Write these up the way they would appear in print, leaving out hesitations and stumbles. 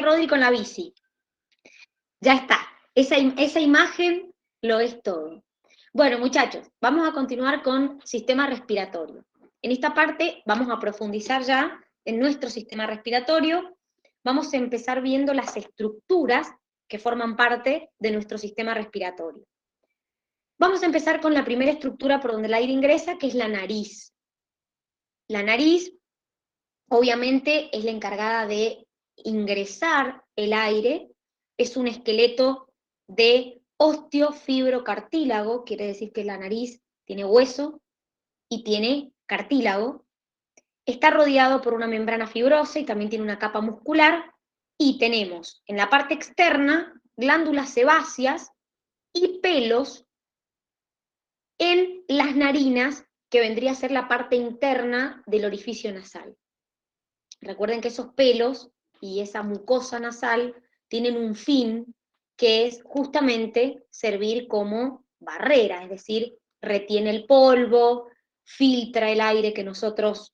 Rodri con la bici. Ya está. Esa imagen lo es todo. Bueno, muchachos, vamos a continuar con sistema respiratorio. En esta parte vamos a profundizar ya en nuestro sistema respiratorio. Vamos a empezar viendo las estructuras que forman parte de nuestro sistema respiratorio. Vamos a empezar con la primera estructura por donde el aire ingresa, que es la nariz. La nariz, obviamente, es la encargada de ingresar el aire. Es un esqueleto de osteofibrocartílago, quiere decir que la nariz tiene hueso y tiene cartílago. Está rodeado por una membrana fibrosa y también tiene una capa muscular. Y tenemos en la parte externa glándulas sebáceas y pelos en las narinas, que vendría a ser la parte interna del orificio nasal. Recuerden que esos pelos y esa mucosa nasal tienen un fin que es justamente servir como barrera, es decir, retiene el polvo, filtra el aire que nosotros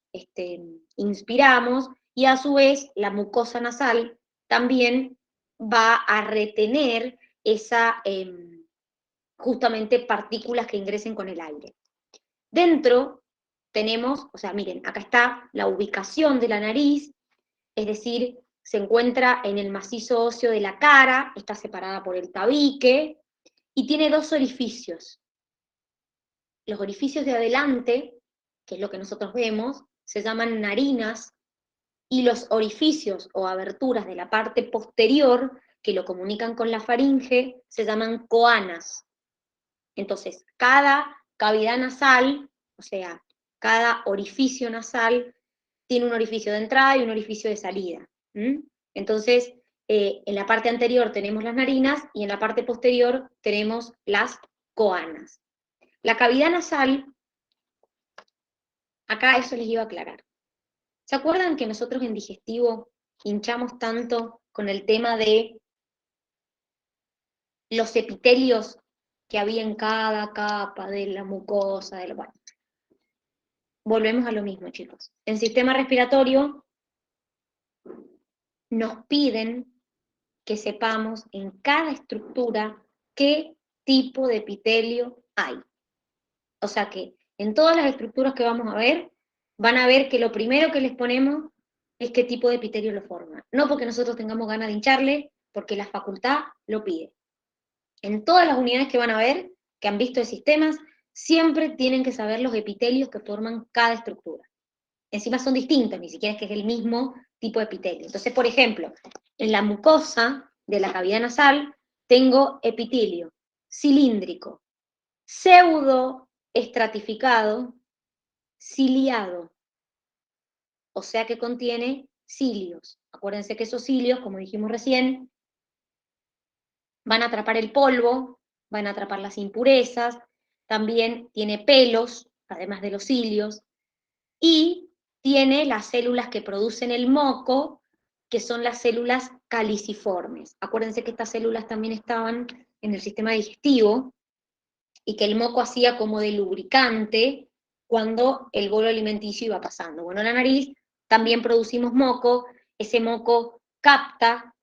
inspiramos, y a su vez la mucosa nasal también va a retener esa, justamente partículas que ingresen con el aire. Dentro tenemos, o sea, miren, acá está la ubicación de la nariz, es decir, se encuentra en el macizo óseo de la cara, está separada por el tabique, y tiene dos orificios. Los orificios de adelante, que es lo que nosotros vemos, se llaman narinas, y los orificios o aberturas de la parte posterior, que lo comunican con la faringe, se llaman coanas. Entonces, cada cavidad nasal, o sea, cada orificio nasal, tiene un orificio de entrada y un orificio de salida. Entonces, en la parte anterior tenemos las narinas y en la parte posterior tenemos las coanas. La cavidad nasal, acá eso les iba a aclarar. ¿Se acuerdan que nosotros en digestivo hinchamos tanto con el tema de los epitelios que había en cada capa de la mucosa, bueno, volvemos a lo mismo, chicos. En sistema respiratorio nos piden que sepamos en cada estructura qué tipo de epitelio hay. O sea que en todas las estructuras que vamos a ver, van a ver que lo primero que les ponemos es qué tipo de epitelio lo forma. No porque nosotros tengamos ganas de hincharle, porque la facultad lo pide. En todas las unidades que van a ver, que han visto de sistemas, siempre tienen que saber los epitelios que forman cada estructura. Encima son distintos, ni siquiera es que es el mismo tipo de epitelio. Entonces, por ejemplo, en la mucosa de la cavidad nasal tengo epitelio cilíndrico, pseudo estratificado, ciliado, o sea que contiene cilios. Acuérdense que esos cilios, como dijimos recién, van a atrapar el polvo, van a atrapar las impurezas, también tiene pelos, además de los cilios, y tiene las células que producen el moco, que son las células caliciformes. Acuérdense que estas células también estaban en el sistema digestivo, y que el moco hacía como de lubricante cuando el bolo alimenticio iba pasando. Bueno, en la nariz también producimos moco, ese moco capta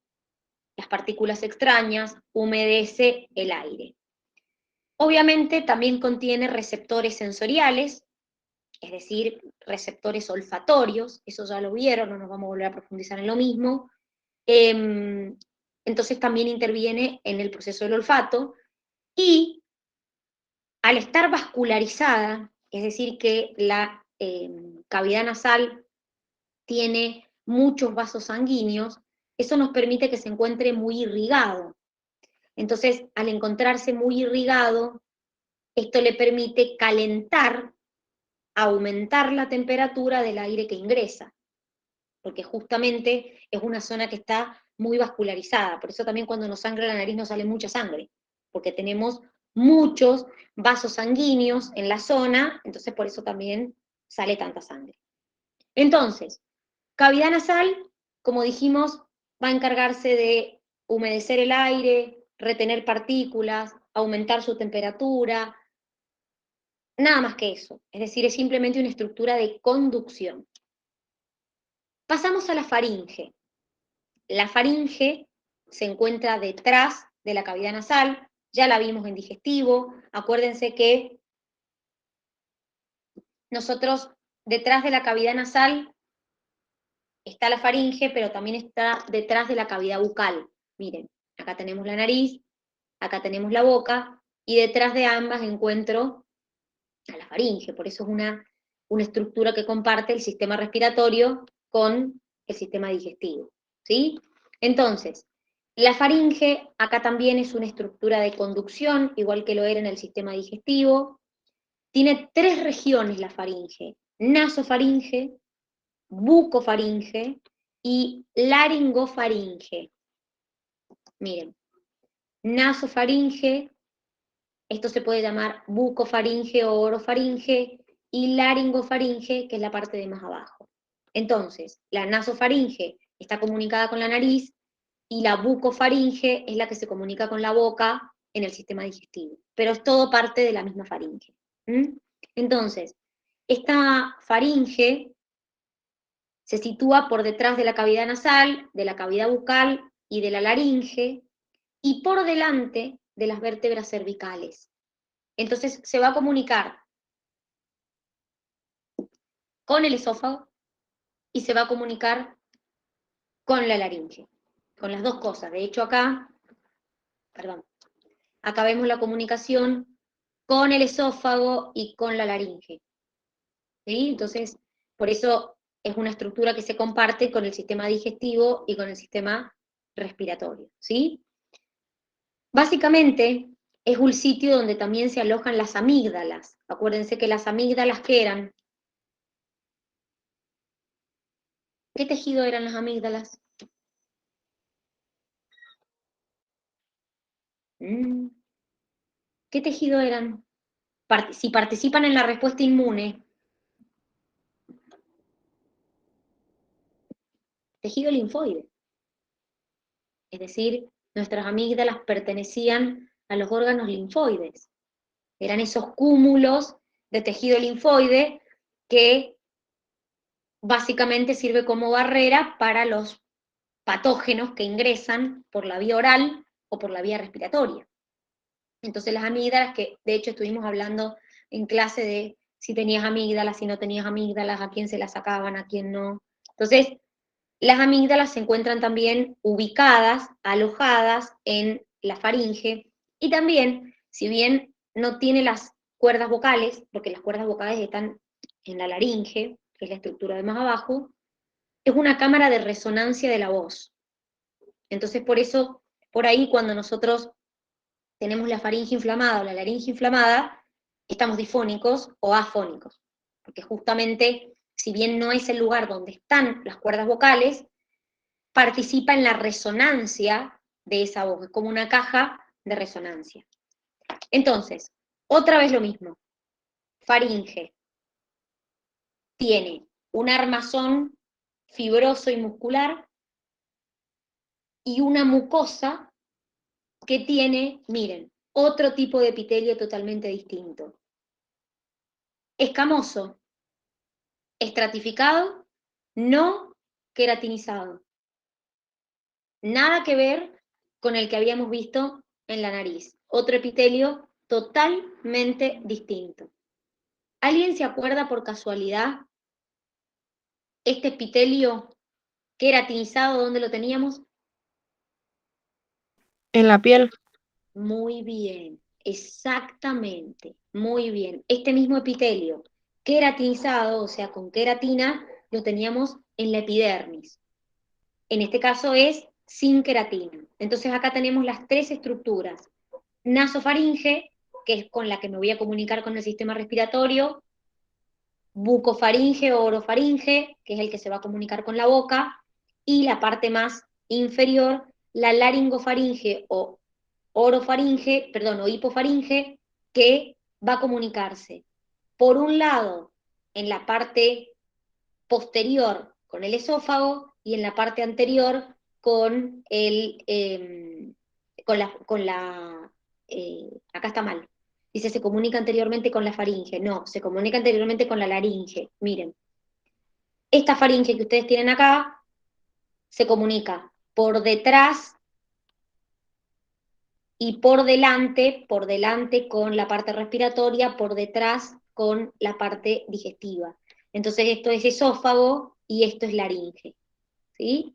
las partículas extrañas, humedece el aire. Obviamente también contiene receptores sensoriales, es decir, receptores olfatorios, eso ya lo vieron, no nos vamos a volver a profundizar en lo mismo. Entonces también interviene en el proceso del olfato, y al estar vascularizada, es decir, que la cavidad nasal tiene muchos vasos sanguíneos, eso nos permite que se encuentre muy irrigado. Entonces, al encontrarse muy irrigado, esto le permite calentar, aumentar la temperatura del aire que ingresa, porque justamente es una zona que está muy vascularizada. Por eso también cuando nos sangra la nariz nos sale mucha sangre, porque tenemos muchos vasos sanguíneos en la zona, entonces por eso también sale tanta sangre. Entonces, cavidad nasal, como dijimos, va a encargarse de humedecer el aire, retener partículas, aumentar su temperatura, nada más que eso. Es decir, es simplemente una estructura de conducción. Pasamos a la faringe. La faringe se encuentra detrás de la cavidad nasal, ya la vimos en digestivo, acuérdense que nosotros detrás de la cavidad nasal está la faringe, pero también está detrás de la cavidad bucal. Miren, acá tenemos la nariz, acá tenemos la boca, y detrás de ambas encuentro a la faringe, por eso es una estructura que comparte el sistema respiratorio con el sistema digestivo, ¿sí? Entonces, la faringe acá también es una estructura de conducción, igual que lo era en el sistema digestivo. Tiene 3 regiones la faringe: nasofaringe, bucofaringe y laringofaringe. Miren, nasofaringe, esto se puede llamar bucofaringe o orofaringe, y laringofaringe, que es la parte de más abajo. Entonces, la nasofaringe está comunicada con la nariz, y la bucofaringe es la que se comunica con la boca en el sistema digestivo. Pero es todo parte de la misma faringe. Entonces, esta faringe se sitúa por detrás de la cavidad nasal, de la cavidad bucal y de la laringe, y por delante de las vértebras cervicales. Entonces se va a comunicar con el esófago y se va a comunicar con la laringe, con las dos cosas. De hecho acá vemos la comunicación con el esófago y con la laringe. ¿Sí? Entonces, por eso es una estructura que se comparte con el sistema digestivo y con el sistema respiratorio. ¿Sí? Básicamente, es un sitio donde también se alojan las amígdalas. Acuérdense que las amígdalas, ¿qué eran? ¿Qué tejido eran las amígdalas? ¿Qué tejido eran? Si participan en la respuesta inmune, tejido linfoide. Es decir, nuestras amígdalas pertenecían a los órganos linfoides. Eran esos cúmulos de tejido linfoide que básicamente sirve como barrera para los patógenos que ingresan por la vía oral o por la vía respiratoria. Entonces las amígdalas, que de hecho estuvimos hablando en clase de si tenías amígdalas, si no tenías amígdalas, a quién se las sacaban, a quién no. Entonces, las amígdalas se encuentran también ubicadas, alojadas en la faringe, y también, si bien no tiene las cuerdas vocales, porque las cuerdas vocales están en la laringe, que es la estructura de más abajo, es una cámara de resonancia de la voz. Entonces, por eso, por ahí cuando nosotros tenemos la faringe inflamada o la laringe inflamada, estamos difónicos o afónicos, porque justamente, si bien no es el lugar donde están las cuerdas vocales, participa en la resonancia de esa voz, es como una caja de resonancia. Entonces, otra vez lo mismo, faringe tiene un armazón fibroso y muscular y una mucosa que tiene, miren, otro tipo de epitelio totalmente distinto. Escamoso, estratificado, no queratinizado. Nada que ver con el que habíamos visto en la nariz. Otro epitelio totalmente distinto. ¿Alguien se acuerda por casualidad este epitelio queratinizado, dónde lo teníamos? En la piel. Muy bien, exactamente, muy bien. Este mismo epitelio queratinizado, o sea, con queratina, lo teníamos en la epidermis. En este caso es sin queratina. Entonces acá tenemos las 3 estructuras. Nasofaringe, que es con la que me voy a comunicar con el sistema respiratorio; bucofaringe o orofaringe, que es el que se va a comunicar con la boca; y la parte más inferior, la laringofaringe o orofaringe, perdón, o hipofaringe, que va a comunicarse, por un lado, en la parte posterior con el esófago, y en la parte anterior con acá está mal, dice se comunica anteriormente con la faringe, no, se comunica anteriormente con la laringe. Miren, esta faringe que ustedes tienen acá se comunica por detrás y por delante con la parte respiratoria, por detrás con la parte digestiva. Entonces esto es esófago y esto es laringe, ¿sí?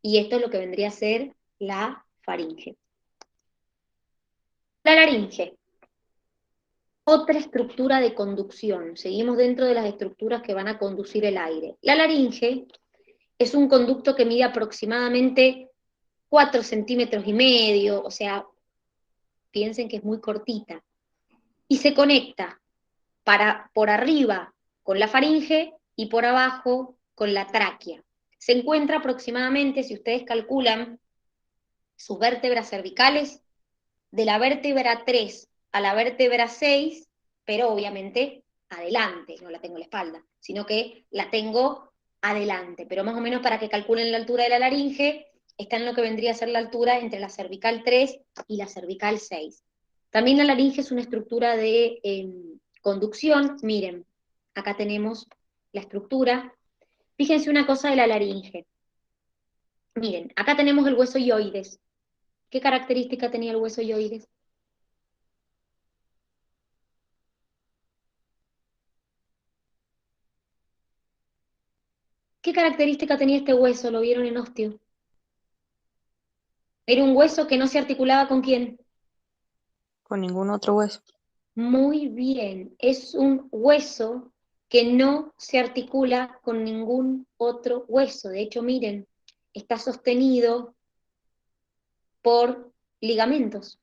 Y esto es lo que vendría a ser la faringe. La laringe, otra estructura de conducción. Seguimos dentro de las estructuras que van a conducir el aire. La laringe es un conducto que mide aproximadamente 4,5 centímetros, o sea, piensen que es muy cortita, y se conecta por arriba con la faringe y por abajo con la tráquea. Se encuentra aproximadamente, si ustedes calculan sus vértebras cervicales, de la vértebra 3 a la vértebra 6, pero obviamente adelante, no la tengo en la espalda, sino que la tengo adelante, pero más o menos para que calculen la altura de la laringe, está en lo que vendría a ser la altura entre la cervical 3 y la cervical 6. También la laringe es una estructura de conducción. Miren, acá tenemos la estructura. Fíjense una cosa de la laringe. Miren, acá tenemos el hueso ioides. ¿Qué característica tenía el hueso ioides? ¿Qué característica tenía este hueso? ¿Lo vieron en osteo? Era un hueso que no se articulaba ¿con quién? Con ningún otro hueso. Muy bien, es un hueso que no se articula con ningún otro hueso. De hecho, miren, está sostenido por ligamentos.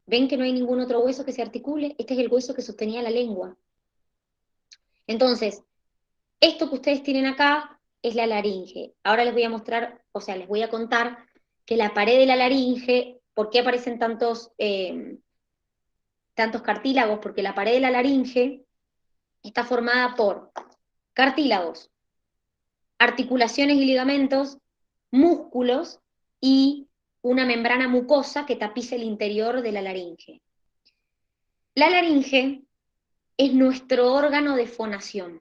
¿Ven que no hay ningún otro hueso que se articule? Este es el hueso que sostenía la lengua. Entonces, esto que ustedes tienen acá es la laringe. Ahora les voy a mostrar, o sea, les voy a contar que la pared de la laringe, ¿por qué aparecen tantos cartílagos? Porque la pared de la laringe está formada por cartílagos, articulaciones y ligamentos, músculos y una membrana mucosa que tapiza el interior de la laringe. La laringe es nuestro órgano de fonación.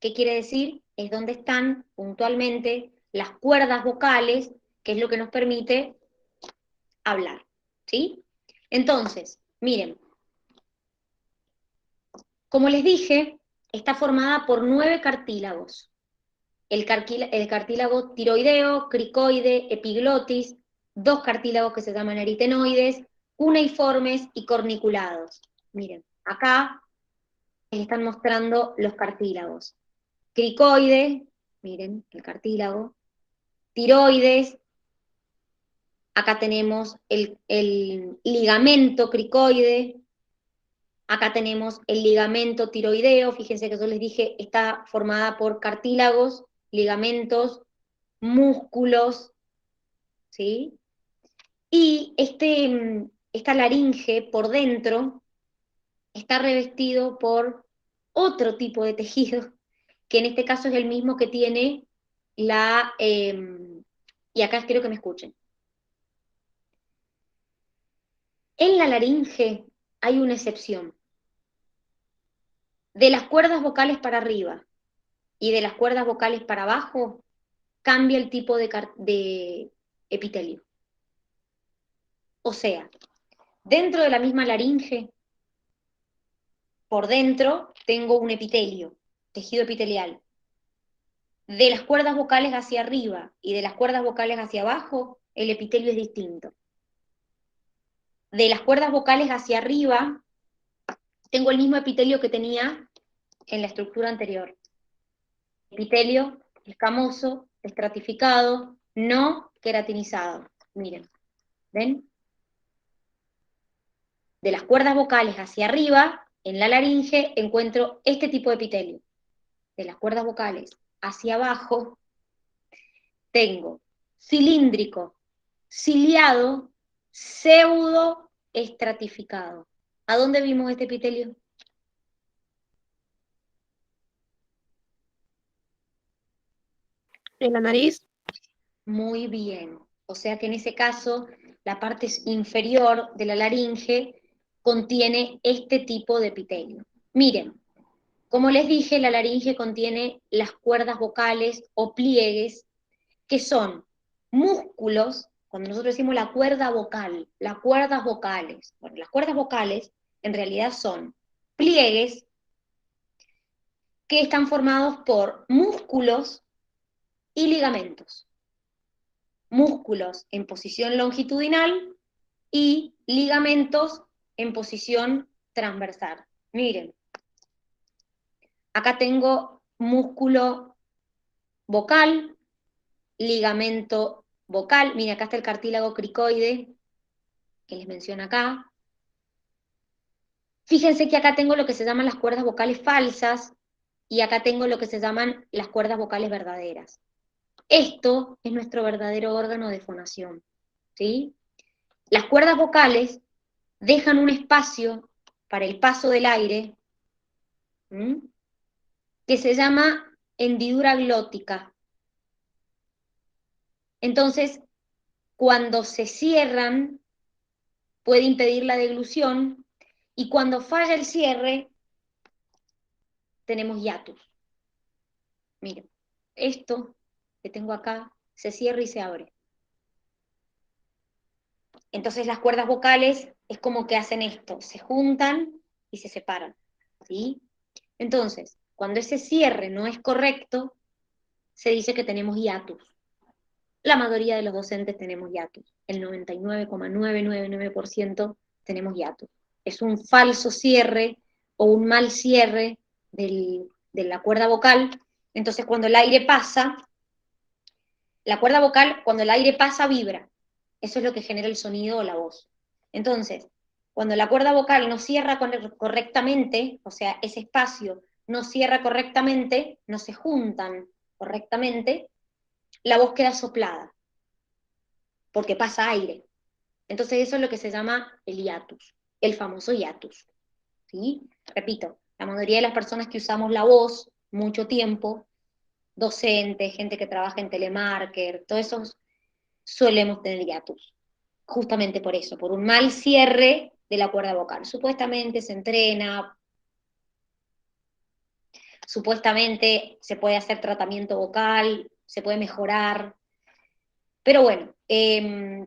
¿Qué quiere decir? Es donde están puntualmente las cuerdas vocales, que es lo que nos permite hablar, ¿sí? Entonces, miren, como les dije, está formada por 9 cartílagos. El cartílago tiroideo, cricoide, epiglotis, 2 cartílagos que se llaman aritenoides, cuneiformes y corniculados. Miren, acá les están mostrando los cartílagos. Cricoide, miren, el cartílago, tiroides, acá tenemos el ligamento cricoide, acá tenemos el ligamento tiroideo, fíjense que yo les dije, está formada por cartílagos, ligamentos, músculos, ¿sí? Y esta laringe por dentro está revestido por otro tipo de tejido, que en este caso es el mismo que tiene y acá quiero que me escuchen. En la laringe hay una excepción. De las cuerdas vocales para arriba y de las cuerdas vocales para abajo, cambia el tipo de epitelio. O sea, dentro de la misma laringe, por dentro tengo un epitelio, tejido epitelial. De las cuerdas vocales hacia arriba y de las cuerdas vocales hacia abajo, el epitelio es distinto. De las cuerdas vocales hacia arriba, tengo el mismo epitelio que tenía en la estructura anterior. Epitelio escamoso, estratificado, no queratinizado. Miren, ¿ven? De las cuerdas vocales hacia arriba, en la laringe, encuentro este tipo de epitelio. De las cuerdas vocales hacia abajo, tengo cilíndrico, ciliado, pseudo estratificado. ¿A dónde vimos este epitelio? En la nariz. Muy bien. O sea que en ese caso, la parte inferior de la laringe contiene este tipo de epitelio. Miren, como les dije, la laringe contiene las cuerdas vocales o pliegues que son músculos, cuando nosotros decimos la cuerda vocal, las cuerdas vocales. Bueno, las cuerdas vocales en realidad son pliegues que están formados por músculos y ligamentos. Músculos en posición longitudinal y ligamentos en posición transversal. Miren, acá tengo músculo vocal, ligamento vocal. Miren, acá está el cartílago cricoide, que les menciono acá. Fíjense que acá tengo lo que se llaman las cuerdas vocales falsas y acá tengo lo que se llaman las cuerdas vocales verdaderas. Esto es nuestro verdadero órgano de fonación, ¿sí? Las cuerdas vocales dejan un espacio para el paso del aire, ¿m? Que se llama hendidura glótica. Entonces, cuando se cierran, puede impedir la deglución, y cuando falla el cierre, tenemos hiatus. Miren, esto que tengo acá se cierra y se abre. Entonces las cuerdas vocales es como que hacen esto, se juntan y se separan, ¿sí? Entonces, cuando ese cierre no es correcto, se dice que tenemos hiatus. La mayoría de los docentes tenemos hiatus. El 99,999% tenemos hiatus. Es un falso cierre o un mal cierre de la cuerda vocal. Entonces, cuando el aire pasa, la cuerda vocal, cuando el aire pasa, vibra. Eso es lo que genera el sonido o la voz. Entonces, cuando la cuerda vocal no cierra correctamente, o sea, ese espacio no cierra correctamente, no se juntan correctamente, la voz queda soplada, porque pasa aire. Entonces eso es lo que se llama el hiatus, el famoso hiatus, ¿sí? Repito, la mayoría de las personas que usamos la voz mucho tiempo, docentes, gente que trabaja en telemarketer, todos esos solemos tener hiatus, justamente por eso, por un mal cierre de la cuerda vocal. Supuestamente se entrena, supuestamente se puede hacer tratamiento vocal, se puede mejorar, pero bueno,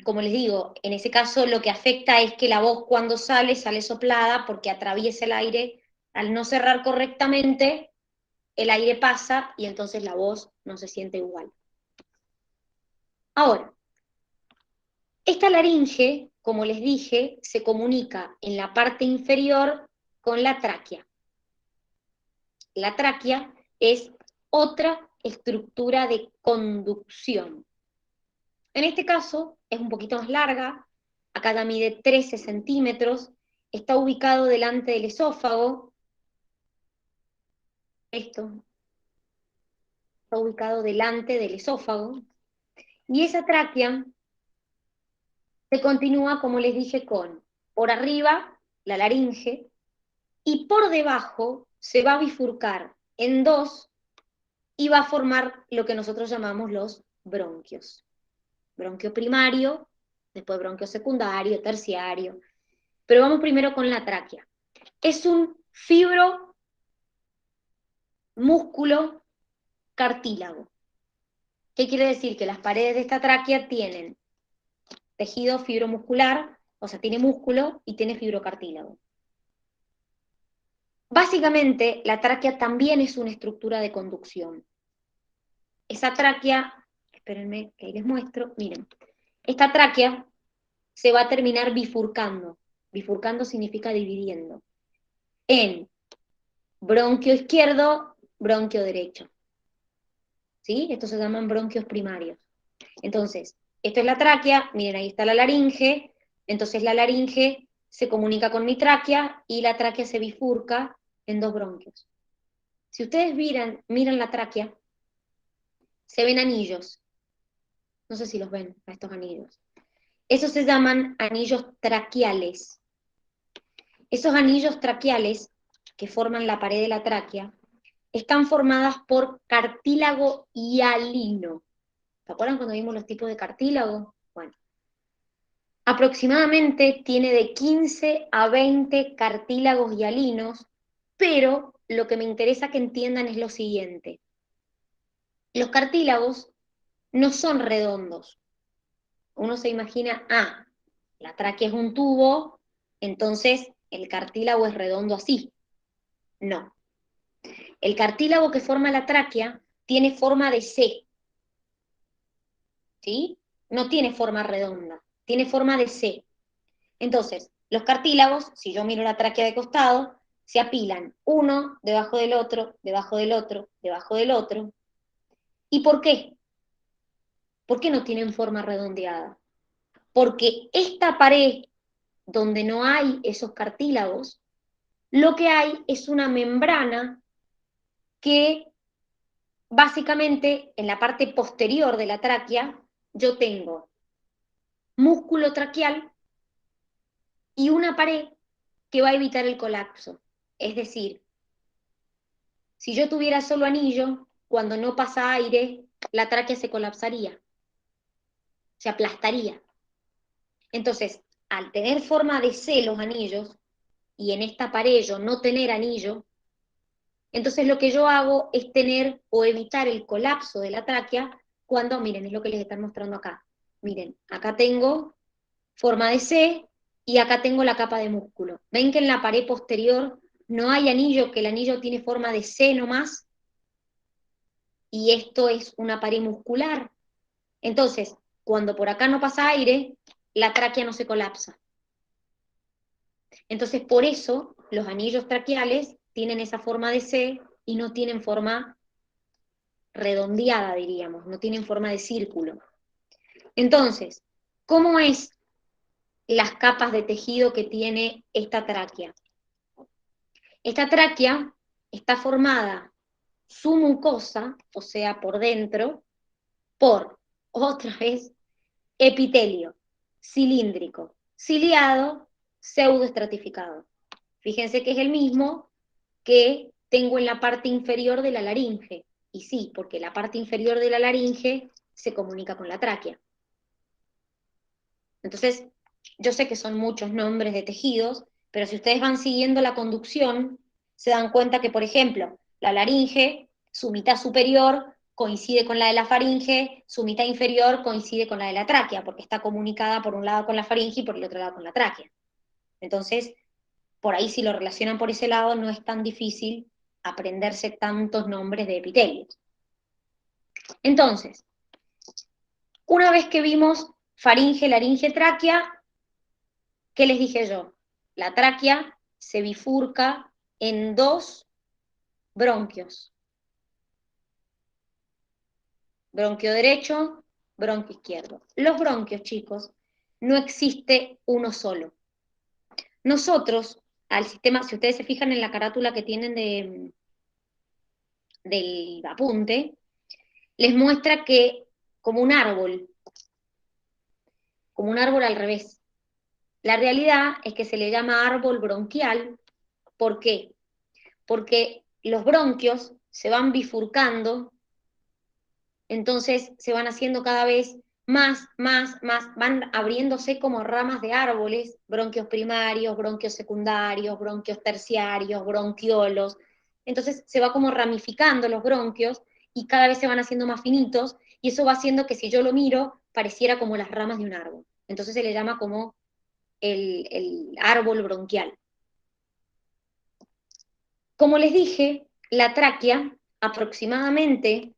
como les digo, en ese caso lo que afecta es que la voz cuando sale, sale soplada porque atraviesa el aire, al no cerrar correctamente, el aire pasa y entonces la voz no se siente igual. Ahora, esta laringe, como les dije, se comunica en la parte inferior con la tráquea. La tráquea es otra estructura de conducción. En este caso es un poquito más larga, acá ya mide 13 centímetros, está ubicado delante del esófago, esto está ubicado delante del esófago, y esa tráquea se continúa, como les dije, con por arriba la laringe, y por debajo se va a bifurcar en dos y va a formar lo que nosotros llamamos los bronquios. Bronquio primario, después bronquio secundario, terciario. Pero vamos primero con la tráquea. Es un fibro músculo cartílago. ¿Qué quiere decir? Que las paredes de esta tráquea tienen tejido fibromuscular, o sea, tiene músculo y tiene fibrocartílago. Básicamente, la tráquea también es una estructura de conducción. Esa tráquea, espérenme que ahí les muestro, miren, esta tráquea se va a terminar bifurcando. Bifurcando significa dividiendo. En bronquio izquierdo, bronquio derecho. ¿Sí? Estos se llaman bronquios primarios. Entonces, esto es la tráquea, miren, ahí está la laringe, entonces la laringe se comunica con mi tráquea y la tráquea se bifurca en dos bronquios. Si ustedes miran la tráquea, se ven anillos. No sé si los ven a estos anillos. Esos se llaman anillos traqueales. Esos anillos traqueales que forman la pared de la tráquea están formadas por cartílago hialino. ¿Se acuerdan cuando vimos los tipos de cartílago? Bueno, aproximadamente tiene de 15 a 20 cartílagos hialinos, pero lo que me interesa que entiendan es lo siguiente. Los cartílagos no son redondos. Uno se imagina, la tráquea es un tubo, entonces el cartílago es redondo así. No. El cartílago que forma la tráquea tiene forma de C, ¿sí? No tiene forma redonda, tiene forma de C. Entonces, los cartílagos, si yo miro la tráquea de costado, se apilan uno debajo del otro, debajo del otro, debajo del otro. ¿Y por qué? ¿Por qué no tienen forma redondeada? Porque esta pared donde no hay esos cartílagos, lo que hay es una membrana que básicamente en la parte posterior de la tráquea yo tengo músculo traqueal y una pared que va a evitar el colapso. Es decir, si yo tuviera solo anillo, cuando no pasa aire, la tráquea se colapsaría, se aplastaría. Entonces, al tener forma de C los anillos, y en esta pared yo no tener anillo, entonces lo que yo hago es tener o evitar el colapso de la tráquea cuando, miren, es lo que les están mostrando acá. Miren, acá tengo forma de C y acá tengo la capa de músculo. ¿Ven que en la pared posterior no hay anillo, que el anillo tiene forma de C nomás? Y esto es una pared muscular. Entonces, cuando por acá no pasa aire, la tráquea no se colapsa. Entonces, por eso los anillos traqueales tienen esa forma de C y no tienen forma redondeada, diríamos, no tienen forma de círculo. Entonces, ¿cómo es las capas de tejido que tiene esta tráquea? Esta tráquea está formada su mucosa, o sea, por dentro, por, otra vez, epitelio cilíndrico, ciliado, pseudoestratificado. Fíjense que es el mismo que tengo en la parte inferior de la laringe. Y sí, porque la parte inferior de la laringe se comunica con la tráquea. Entonces, yo sé que son muchos nombres de tejidos, pero si ustedes van siguiendo la conducción, se dan cuenta que, por ejemplo, la laringe, su mitad superior coincide con la de la faringe, su mitad inferior coincide con la de la tráquea, porque está comunicada por un lado con la faringe y por el otro lado con la tráquea. Entonces, por ahí si lo relacionan por ese lado, no es tan difícil aprenderse tantos nombres de epitelios. Entonces, una vez que vimos faringe, laringe, tráquea, ¿qué les dije yo? La tráquea se bifurca en dos bronquios. Bronquio derecho, bronquio izquierdo. Los bronquios, chicos, no existe uno solo. Nosotros, al sistema, si ustedes se fijan en la carátula que tienen del apunte, les muestra que como un árbol al revés. La realidad es que se le llama árbol bronquial. ¿Por qué? Porque los bronquios se van bifurcando, entonces se van haciendo cada vez más, van abriéndose como ramas de árboles, bronquios primarios, bronquios secundarios, bronquios terciarios, bronquiolos. Entonces se va como ramificando los bronquios y cada vez se van haciendo más finitos y eso va haciendo que si yo lo miro pareciera como las ramas de un árbol. Entonces se le llama como el árbol bronquial. Como les dije, la tráquea aproximadamente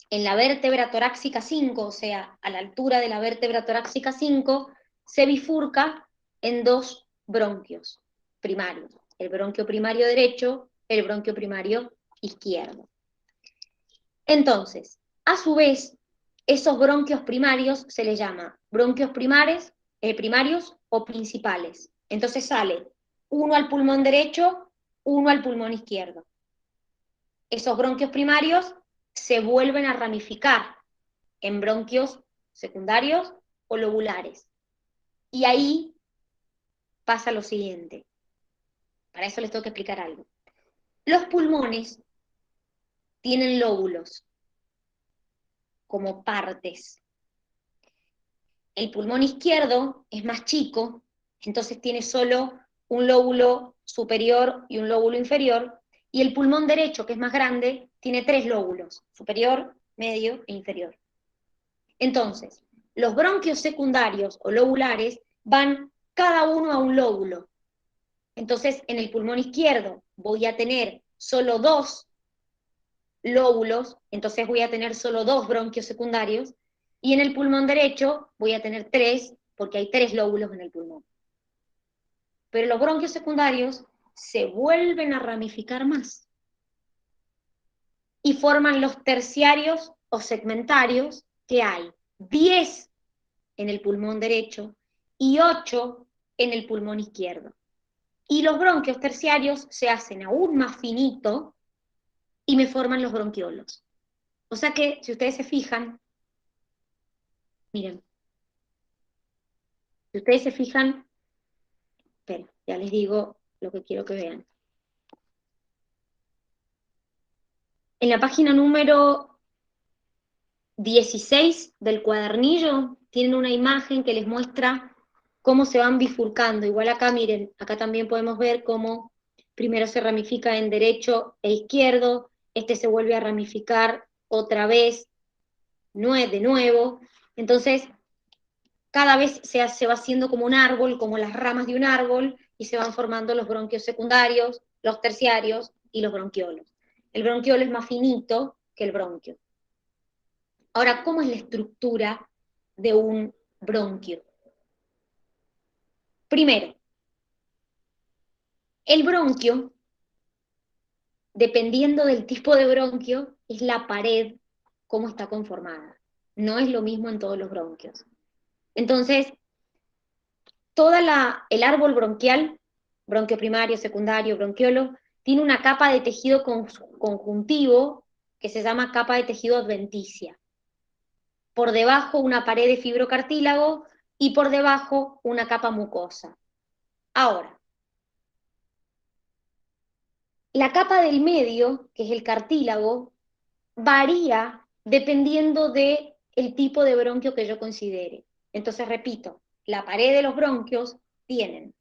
en la vértebra torácica 5, o sea, a la altura de la vértebra torácica 5, se bifurca en dos bronquios primarios, el bronquio primario derecho, el bronquio primario izquierdo. Entonces, a su vez, esos bronquios primarios se les llama bronquios primarios o principales. Entonces sale uno al pulmón derecho, uno al pulmón izquierdo. Esos bronquios primarios se vuelven a ramificar en bronquios secundarios o lobulares. Y ahí pasa lo siguiente. Para eso les tengo que explicar algo. Los pulmones tienen lóbulos como partes. El pulmón izquierdo es más chico, entonces tiene solo un lóbulo superior y un lóbulo inferior, y el pulmón derecho, que es más grande, tiene tres lóbulos, superior, medio e inferior. Entonces, los bronquios secundarios o lobulares van cada uno a un lóbulo. Entonces, en el pulmón izquierdo voy a tener solo 2 lóbulos, entonces voy a tener solo 2 bronquios secundarios, y en el pulmón derecho voy a tener 3, porque hay 3 lóbulos en el pulmón. Pero los bronquios secundarios se vuelven a ramificar más y forman los terciarios o segmentarios, que hay 10 en el pulmón derecho y 8 en el pulmón izquierdo. Y los bronquios terciarios se hacen aún más finitos y me forman los bronquiolos. O sea que, si ustedes se fijan, miren, si ustedes se fijan, esperen, ya les digo lo que quiero que vean. En la página número 16 del cuadernillo tienen una imagen que les muestra cómo se van bifurcando. Igual acá, miren, acá también podemos ver cómo primero se ramifica en derecho e izquierdo, este se vuelve a ramificar otra vez, de nuevo. Entonces, cada vez se va haciendo como un árbol, como las ramas de un árbol, y se van formando los bronquios secundarios, los terciarios y los bronquiolos. El bronquiolo es más finito que el bronquio. Ahora, ¿cómo es la estructura de un bronquio? Primero, el bronquio, dependiendo del tipo de bronquio, es la pared, cómo está conformada. No es lo mismo en todos los bronquios. Entonces, el árbol bronquial, bronquio primario, secundario, bronquiolo, tiene una capa de tejido conjuntivo que se llama capa de tejido adventicia. Por debajo una pared de fibrocartílago y por debajo una capa mucosa. Ahora, la capa del medio, que es el cartílago, varía dependiendo del tipo de bronquio que yo considere. Entonces, repito, la pared de los bronquios tienen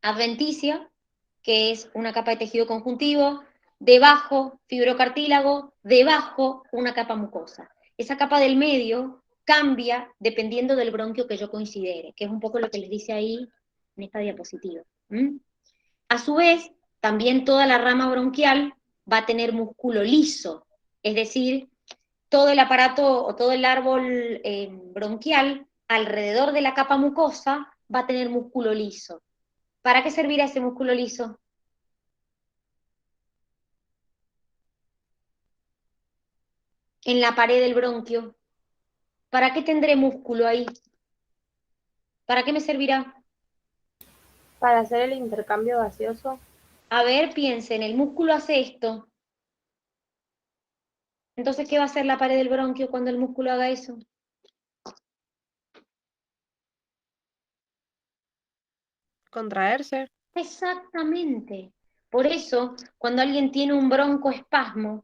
adventicia, que es una capa de tejido conjuntivo, debajo fibrocartílago, debajo una capa mucosa. Esa capa del medio cambia dependiendo del bronquio que yo considere, que es un poco lo que les dice ahí en esta diapositiva. A su vez, también toda la rama bronquial va a tener músculo liso, es decir, todo el aparato o todo el árbol bronquial alrededor de la capa mucosa va a tener músculo liso. ¿Para qué servirá ese músculo liso? En la pared del bronquio. ¿Para qué tendré músculo ahí? ¿Para qué me servirá? Para hacer el intercambio gaseoso. A ver, piensen, el músculo hace esto. Entonces, ¿qué va a hacer la pared del bronquio cuando el músculo haga eso? Contraerse. Exactamente. Por eso, cuando alguien tiene un broncoespasmo,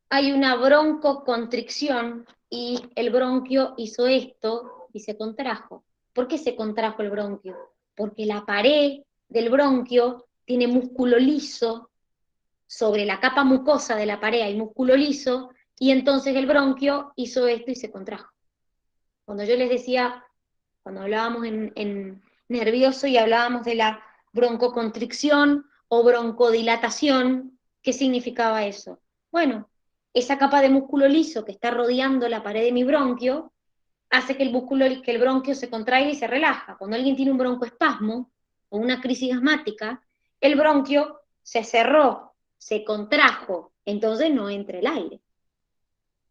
hay una broncoconstricción y el bronquio hizo esto y se contrajo. ¿Por qué se contrajo el bronquio? Porque la pared del bronquio tiene músculo liso, sobre la capa mucosa de la pared hay músculo liso, y entonces el bronquio hizo esto y se contrajo. Cuando yo les decía, cuando hablábamos en nervioso y hablábamos de la broncoconstricción o broncodilatación, ¿qué significaba eso? Bueno, esa capa de músculo liso que está rodeando la pared de mi bronquio hace que el bronquio se contraiga y se relaja. Cuando alguien tiene un broncoespasmo o una crisis asmática, el bronquio se cerró, se contrajo, entonces no entra el aire.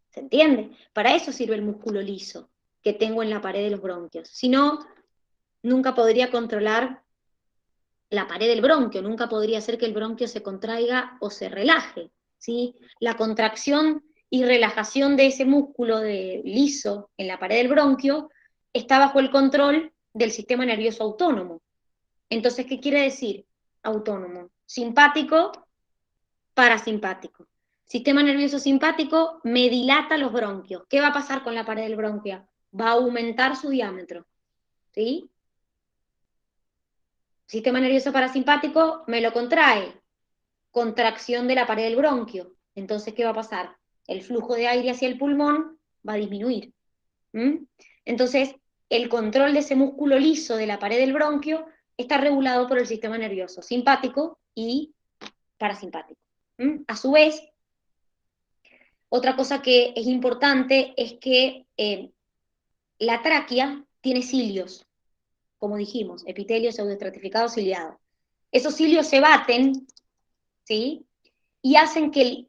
¿Se entiende? Para eso sirve el músculo liso que tengo en la pared de los bronquios. Si no, nunca podría controlar la pared del bronquio, nunca podría hacer que el bronquio se contraiga o se relaje, ¿sí? La contracción y relajación de ese músculo liso en la pared del bronquio está bajo el control del sistema nervioso autónomo. Entonces, ¿qué quiere decir autónomo? Simpático, parasimpático. Sistema nervioso simpático me dilata los bronquios. ¿Qué va a pasar con la pared del bronquio? Va a aumentar su diámetro, ¿sí? Sistema nervioso parasimpático me lo contrae, contracción de la pared del bronquio. Entonces, ¿qué va a pasar? El flujo de aire hacia el pulmón va a disminuir. ¿Mm? Entonces, el control de ese músculo liso de la pared del bronquio está regulado por el sistema nervioso simpático y parasimpático. ¿Mm? A su vez, otra cosa que es importante es que la tráquea tiene cilios, como dijimos, epitelio pseudoestratificado ciliado. Esos cilios se baten, ¿sí? Y hacen que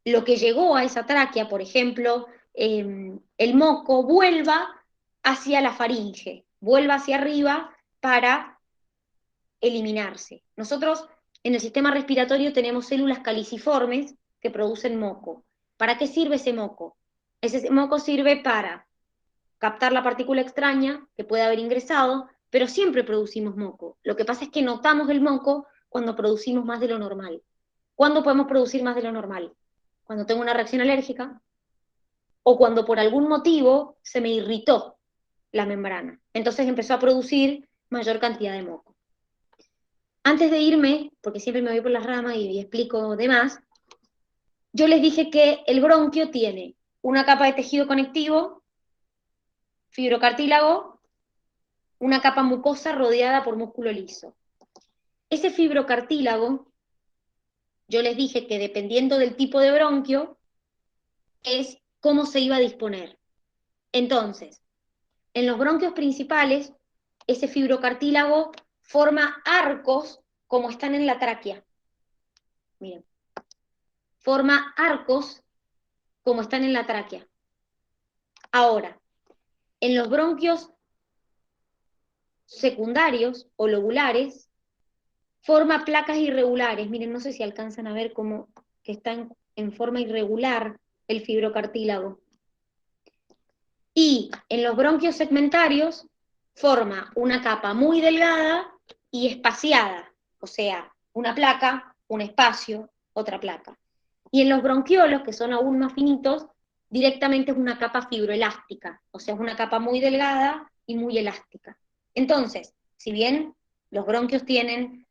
lo que llegó a esa tráquea, por ejemplo, el moco, vuelva hacia la faringe, vuelva hacia arriba para eliminarse. Nosotros en el sistema respiratorio tenemos células caliciformes que producen moco. ¿Para qué sirve ese moco? Ese moco sirve para captar la partícula extraña que puede haber ingresado, pero siempre producimos moco. Lo que pasa es que notamos el moco cuando producimos más de lo normal. ¿Cuándo podemos producir más de lo normal? Cuando tengo una reacción alérgica o cuando por algún motivo se me irritó la membrana. Entonces empezó a producir mayor cantidad de moco. Antes de irme, porque siempre me voy por las ramas y explico de más, yo les dije que el bronquio tiene una capa de tejido conectivo, fibrocartílago, una capa mucosa rodeada por músculo liso. Ese fibrocartílago, yo les dije que dependiendo del tipo de bronquio, es cómo se iba a disponer. Entonces, en los bronquios principales, ese fibrocartílago forma arcos como están en la tráquea. Miren, forma arcos como están en la tráquea. Ahora, en los bronquios secundarios o lobulares, forma placas irregulares. Miren, no sé si alcanzan a ver cómo que está en forma irregular el fibrocartílago. Y en los bronquios segmentarios forma una capa muy delgada y espaciada, o sea, una placa, un espacio, otra placa. Y en los bronquiolos, que son aún más finitos, directamente es una capa fibroelástica, o sea, es una capa muy delgada y muy elástica. Entonces, si bien los bronquios tienen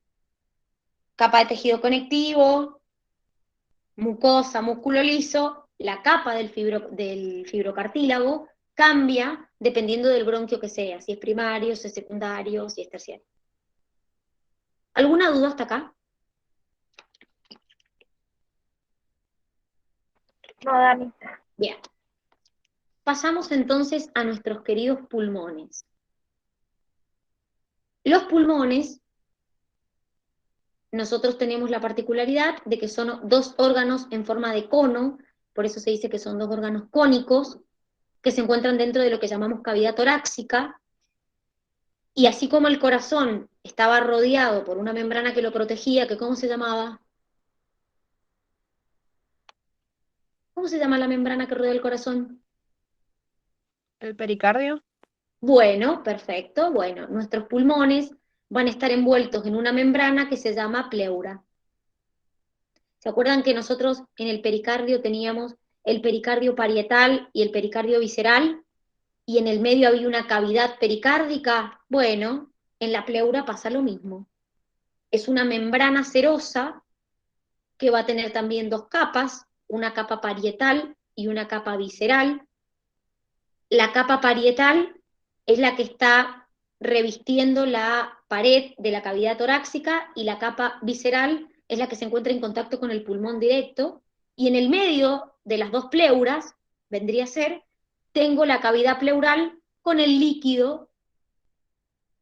capa de tejido conectivo, mucosa, músculo liso, la capa del fibrocartílago cambia dependiendo del bronquio que sea, si es primario, si es secundario, si es terciario. ¿Alguna duda hasta acá? No, Dani. Bien. Pasamos entonces a nuestros queridos pulmones. Los pulmones, nosotros tenemos la particularidad de que son dos órganos en forma de cono, por eso se dice que son dos órganos cónicos, que se encuentran dentro de lo que llamamos cavidad torácica, y así como el corazón estaba rodeado por una membrana que lo protegía, que ¿cómo se llamaba? ¿Cómo se llama la membrana que rodea el corazón? ¿El pericardio? Bueno, perfecto. Bueno, nuestros pulmones van a estar envueltos en una membrana que se llama pleura. ¿Se acuerdan que nosotros en el pericardio teníamos el pericardio parietal y el pericardio visceral? Y en el medio había una cavidad pericárdica. Bueno, en la pleura pasa lo mismo. Es una membrana serosa que va a tener también dos capas, una capa parietal y una capa visceral. La capa parietal es la que está revistiendo la pared de la cavidad torácica y la capa visceral es la que se encuentra en contacto con el pulmón directo. Y en el medio de las dos pleuras, vendría a ser, tengo la cavidad pleural con el líquido,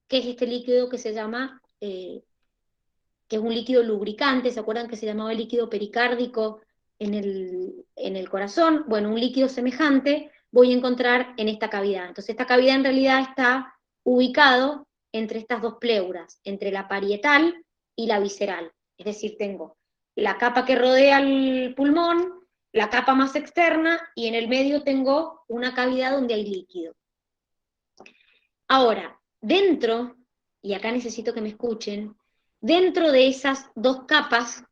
que es este líquido que se llama, que es un líquido lubricante. ¿Se acuerdan que se llamaba el líquido pericárdico en el corazón? Bueno, un líquido semejante voy a encontrar en esta cavidad. Entonces esta cavidad en realidad está ubicado entre estas dos pleuras, entre la parietal y la visceral. Es decir, tengo la capa que rodea el pulmón, la capa más externa, y en el medio tengo una cavidad donde hay líquido. Ahora, dentro, y acá necesito que me escuchen, dentro de esas dos capas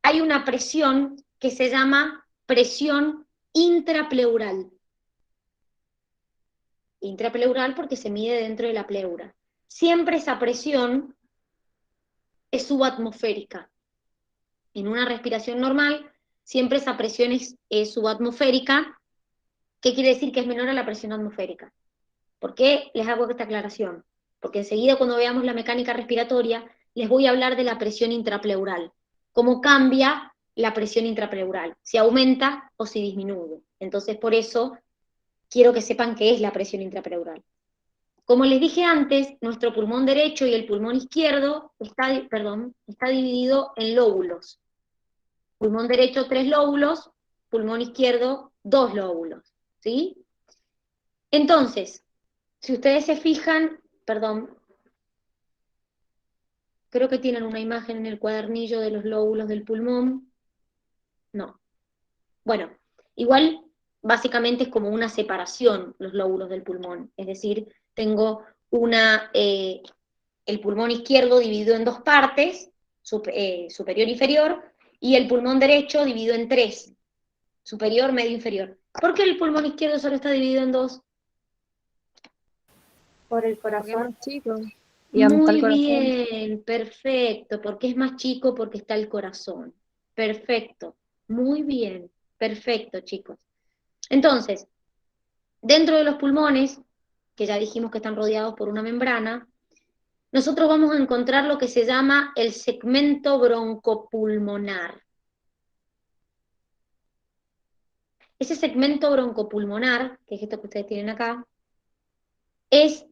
hay una presión que se llama presión intrapleural. Intrapleural porque se mide dentro de la pleura. Siempre esa presión es subatmosférica. En una respiración normal siempre esa presión es subatmosférica. ¿Qué quiere decir que es menor a la presión atmosférica? ¿Por qué les hago esta aclaración? Porque enseguida cuando veamos la mecánica respiratoria, les voy a hablar de la presión intrapleural. Cómo cambia la presión intrapleural, si aumenta o si disminuye. Entonces, por eso quiero que sepan qué es la presión intrapleural. Como les dije antes, nuestro pulmón derecho y el pulmón izquierdo está dividido en lóbulos. Pulmón derecho 3 lóbulos, pulmón izquierdo 2 lóbulos, ¿sí? Entonces, si ustedes se fijan, creo que tienen una imagen en el cuadernillo de los lóbulos del pulmón. No. Bueno, igual básicamente es como una separación los lóbulos del pulmón. Es decir, tengo el pulmón izquierdo dividido en 2 partes, superior e inferior, y el pulmón derecho dividido en 3, superior, medio, inferior. ¿Por qué el pulmón izquierdo solo está dividido en 2? Por el Porque es corazón. más chico. Y donde está el Muy corazón. bien, perfecto, porque es más chico, porque está el corazón. Perfecto, muy bien, perfecto, chicos. Entonces, dentro de los pulmones, que ya dijimos que están rodeados por una membrana, nosotros vamos a encontrar lo que se llama el segmento broncopulmonar. Ese segmento broncopulmonar, que es esto que ustedes tienen acá, es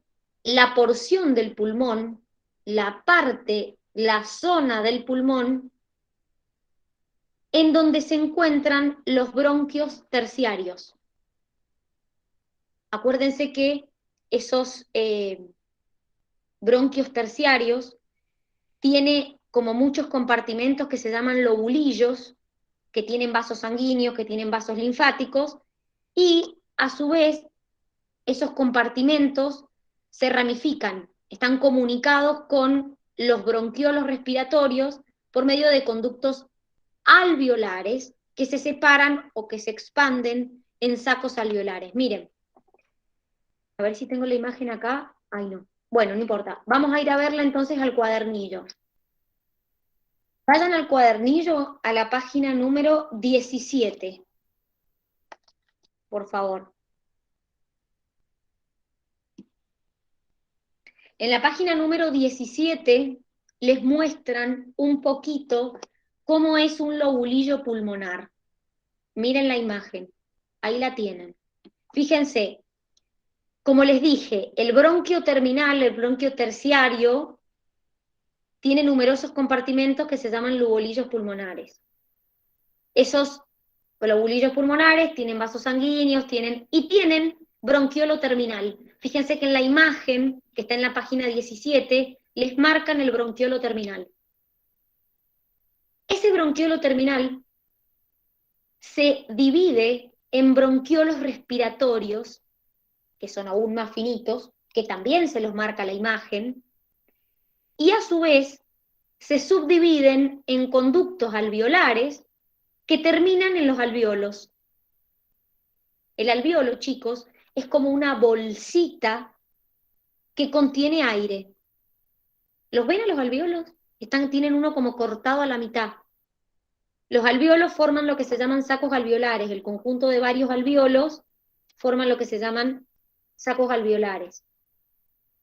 la porción del pulmón, la parte, la zona del pulmón en donde se encuentran los bronquios terciarios. Acuérdense que esos bronquios terciarios tiene como muchos compartimentos que se llaman lobulillos, que tienen vasos sanguíneos, que tienen vasos linfáticos, y a su vez esos compartimentos se ramifican, están comunicados con los bronquiolos respiratorios por medio de conductos alveolares que se separan o que se expanden en sacos alveolares. Miren, a ver si tengo la imagen acá. Ay, no. Bueno, no importa. Vamos a ir a verla entonces al cuadernillo. Vayan al cuadernillo a la página número 17, por favor. En la página número 17 les muestran un poquito cómo es un lobulillo pulmonar. Miren la imagen, ahí la tienen. Fíjense, como les dije, el bronquio terminal, el bronquio terciario, tiene numerosos compartimentos que se llaman lobulillos pulmonares. Esos lobulillos pulmonares tienen vasos sanguíneos, tienen bronquiolo terminal. Fíjense que en la imagen, que está en la página 17, les marcan el bronquiolo terminal. Ese bronquiolo terminal se divide en bronquiolos respiratorios, que son aún más finitos, que también se los marca la imagen, y a su vez se subdividen en conductos alveolares que terminan en los alveolos. El alveolo, chicos, es como una bolsita que contiene aire. ¿Los ven a los alveolos? Tienen uno como cortado a la mitad. Los alveolos forman lo que se llaman sacos alveolares. El conjunto de varios alveolos forman lo que se llaman sacos alveolares.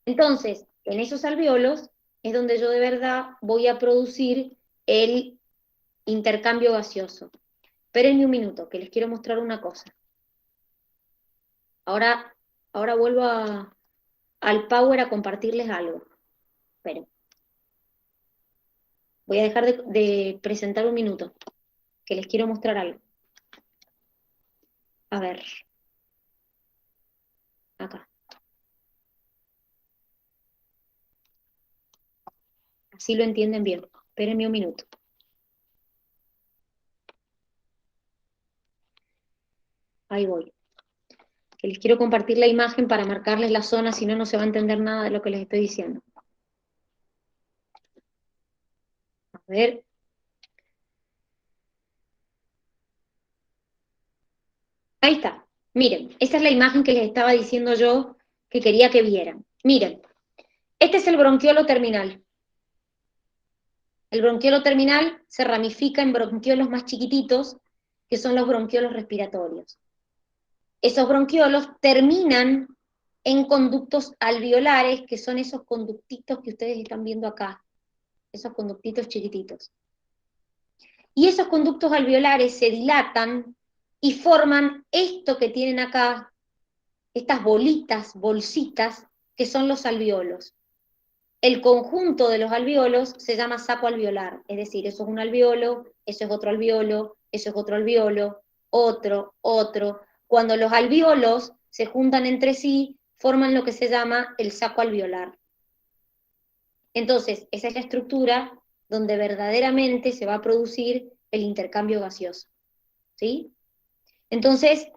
Entonces, en esos alveolos es donde yo de verdad voy a producir el intercambio gaseoso. Espérenme un minuto, que les quiero mostrar una cosa. Ahora vuelvo al Power a compartirles algo. Esperen. Voy a dejar de presentar un minuto, que les quiero mostrar algo. A ver. Acá. Así lo entienden bien. Espérenme un minuto. Ahí voy. Que les quiero compartir la imagen para marcarles la zona, si no, no se va a entender nada de lo que les estoy diciendo. A ver. Ahí está. Miren, esta es la imagen que les estaba diciendo yo que quería que vieran. Miren, este es el bronquiolo terminal. El bronquiolo terminal se ramifica en bronquiolos más chiquititos que son los bronquiolos respiratorios. Esos bronquiolos terminan en conductos alveolares, que son esos conductitos que ustedes están viendo acá, esos conductitos chiquititos. Y esos conductos alveolares se dilatan y forman esto que tienen acá, estas bolitas, bolsitas, que son los alveolos. El conjunto de los alveolos se llama saco alveolar, es decir, eso es un alveolo, eso es otro alveolo, eso es otro alveolo, otro, otro. Cuando los alveolos se juntan entre sí, forman lo que se llama el saco alveolar. Entonces, esa es la estructura donde verdaderamente se va a producir el intercambio gaseoso, ¿sí? Entonces,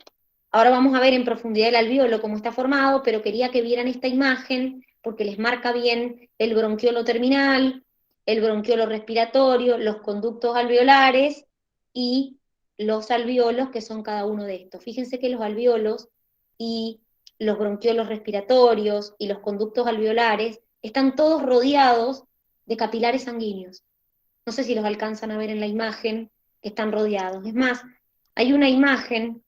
ahora vamos a ver en profundidad el alveolo, cómo está formado, pero quería que vieran esta imagen, porque les marca bien el bronquiolo terminal, el bronquiolo respiratorio, los conductos alveolares y los alveolos, que son cada uno de estos. Fíjense que los alveolos y los bronquiolos respiratorios y los conductos alveolares están todos rodeados de capilares sanguíneos. No sé si los alcanzan a ver en la imagen, que están rodeados. Es más, hay una imagen,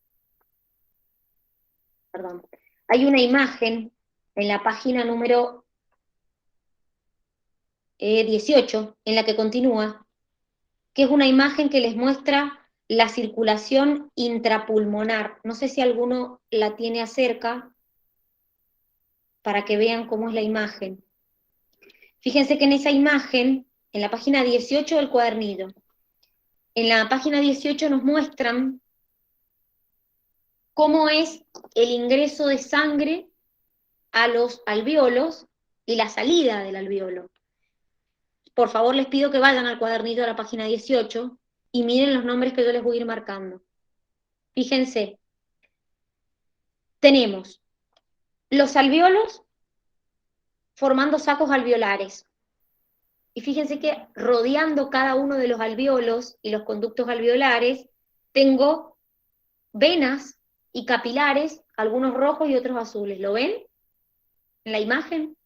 perdón, hay una imagen en la página número 18, en la que continúa, que es una imagen que les muestra la circulación intrapulmonar. No sé si alguno la tiene acerca, para que vean cómo es la imagen. Fíjense que en esa imagen, en la página 18 del cuadernillo, en la página 18 nos muestran cómo es el ingreso de sangre a los alveolos y la salida del alveolo. Por favor, les pido que vayan al cuadernillo de la página 18 y miren los nombres que yo les voy a ir marcando. Fíjense, tenemos los alveolos formando sacos alveolares. Y fíjense que rodeando cada uno de los alveolos y los conductos alveolares, tengo venas y capilares, algunos rojos y otros azules. ¿Lo ven en la imagen?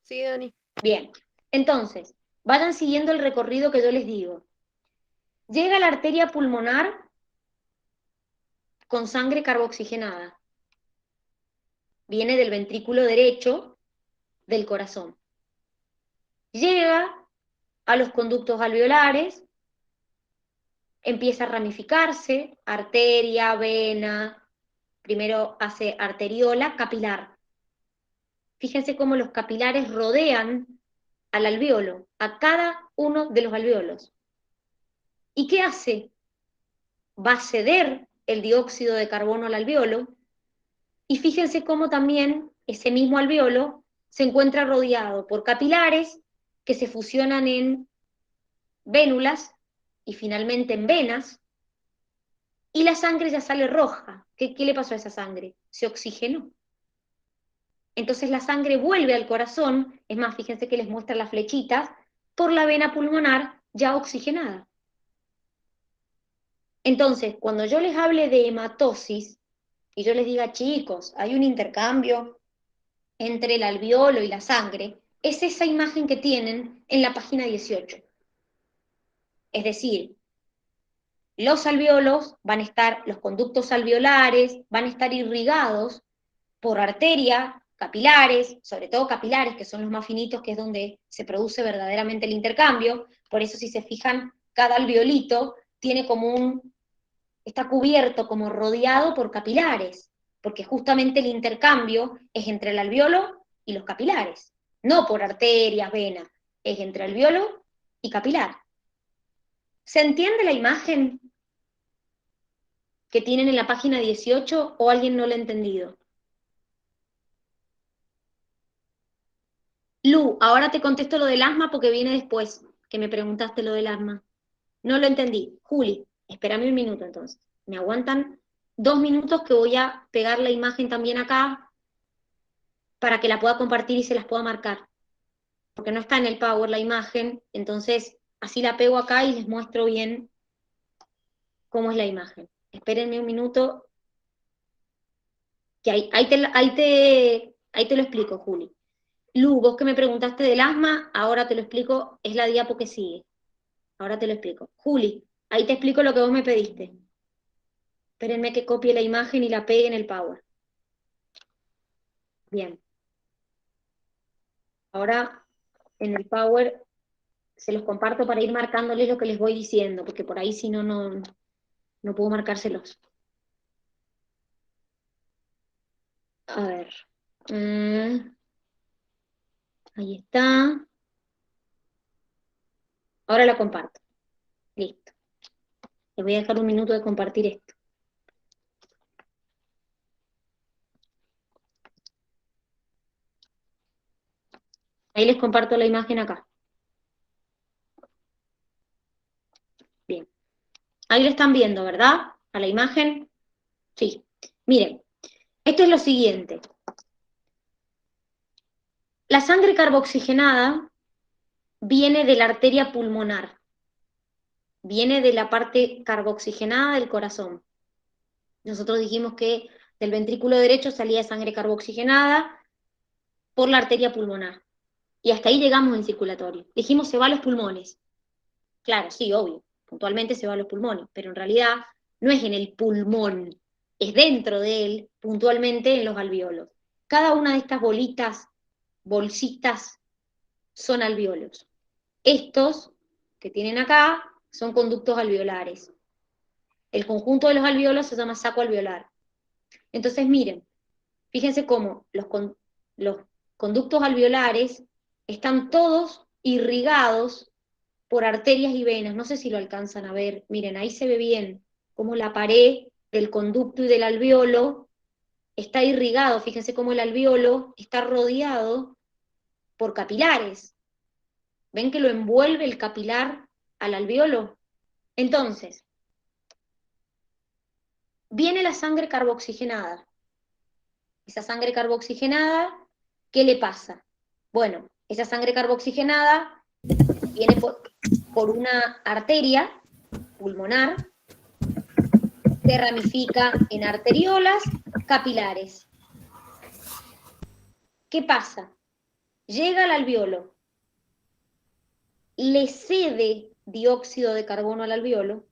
Sí, Dani. Bien, entonces, vayan siguiendo el recorrido que yo les digo. Llega la arteria pulmonar con sangre carboxigenada. Viene del ventrículo derecho del corazón. Llega a los conductos alveolares, empieza a ramificarse, arteria, vena, primero hace arteriola, capilar. Fíjense cómo los capilares rodean al alveolo, a cada uno de los alveolos. ¿Y qué hace? Va a ceder el dióxido de carbono al alveolo, y fíjense cómo también ese mismo alveolo se encuentra rodeado por capilares que se fusionan en vénulas y finalmente en venas, y la sangre ya sale roja. ¿Qué le pasó a esa sangre? Se oxigenó. Entonces la sangre vuelve al corazón, es más, fíjense que les muestra las flechitas, por la vena pulmonar ya oxigenada. Entonces, cuando yo les hable de hematosis, y yo les diga, chicos, hay un intercambio entre el alveolo y la sangre, es esa imagen que tienen en la página 18. Es decir, los alveolos van a estar, los conductos alveolares van a estar irrigados por arteria, capilares, sobre todo capilares, que son los más finitos, que es donde se produce verdaderamente el intercambio. Por eso, si se fijan, cada alveolito tiene como está cubierto, como rodeado por capilares, porque justamente el intercambio es entre el alveolo y los capilares, no por arterias, venas, es entre alveolo y capilar. ¿Se entiende la imagen que tienen en la página 18 o alguien no lo ha entendido? Lu, ahora te contesto lo del asma porque viene después, que me preguntaste lo del asma. No lo entendí. Juli, espérame un minuto entonces. Me aguantan 2 minutos que voy a pegar la imagen también acá para que la pueda compartir y se las pueda marcar. Porque no está en el Power la imagen, entonces así la pego acá y les muestro bien cómo es la imagen. Espérenme un minuto, que ahí te lo explico, Juli. Lu, vos que me preguntaste del asma, ahora te lo explico, es la diapo que sigue. Ahora te lo explico. Juli, ahí te explico lo que vos me pediste. Espérenme que copie la imagen y la pegue en el Power. Bien. Ahora en el Power se los comparto para ir marcándoles lo que les voy diciendo, porque por ahí si no, no puedo marcárselos. A ver. Ahí está. Ahora la comparto. Listo. Les voy a dejar un minuto de compartir esto. Ahí les comparto la imagen acá. Bien. Ahí lo están viendo, ¿verdad? A la imagen. Sí. Miren, esto es lo siguiente. La sangre carboxigenada viene de la arteria pulmonar. Viene de la parte carboxigenada del corazón. Nosotros dijimos que del ventrículo derecho salía sangre carboxigenada por la arteria pulmonar. Y hasta ahí llegamos en circulatorio. Dijimos se va a los pulmones. Claro, sí, obvio. Puntualmente se va a los pulmones, pero en realidad no es en el pulmón, es dentro de él, puntualmente en los alveolos. Cada una de estas bolsitas, son alveolos. Estos que tienen acá son conductos alveolares. El conjunto de los alveolos se llama saco alveolar. Entonces, miren, fíjense cómo los conductos alveolares están todos irrigados por arterias y venas. No sé si lo alcanzan a ver. Miren, ahí se ve bien cómo la pared del conducto y del alveolo está irrigado. Fíjense cómo el alveolo está rodeado por capilares. ¿Ven que lo envuelve el capilar al alveolo? Entonces, viene la sangre carboxigenada. Esa sangre carboxigenada, ¿qué le pasa? Bueno, esa sangre carboxigenada viene por una arteria pulmonar, se ramifica en arteriolas capilares. ¿Qué pasa? Llega al alveolo, le cede dióxido de carbono al alveolo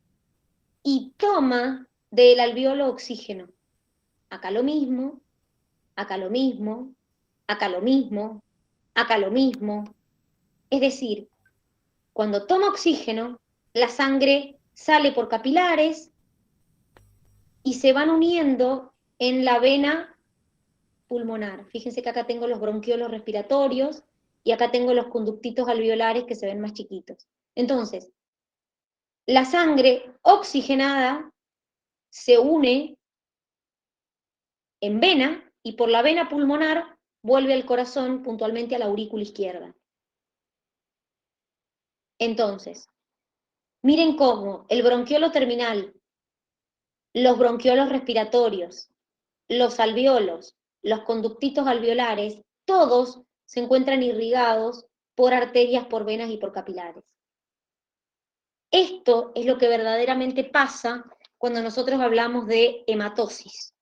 y toma del alveolo oxígeno. Acá lo mismo, acá lo mismo, acá lo mismo, acá lo mismo. Es decir, cuando toma oxígeno, la sangre sale por capilares y se van uniendo en la vena pulmonar. Fíjense que acá tengo los bronquiolos respiratorios y acá tengo los conductitos alveolares que se ven más chiquitos. Entonces, la sangre oxigenada se une en vena y por la vena pulmonar vuelve al corazón, puntualmente a la aurícula izquierda. Entonces, miren cómo el bronquiolo terminal, los bronquiolos respiratorios, los alveolos, los conductitos alveolares, todos se encuentran irrigados por arterias, por venas y por capilares. Esto es lo que verdaderamente pasa cuando nosotros hablamos de hematosis.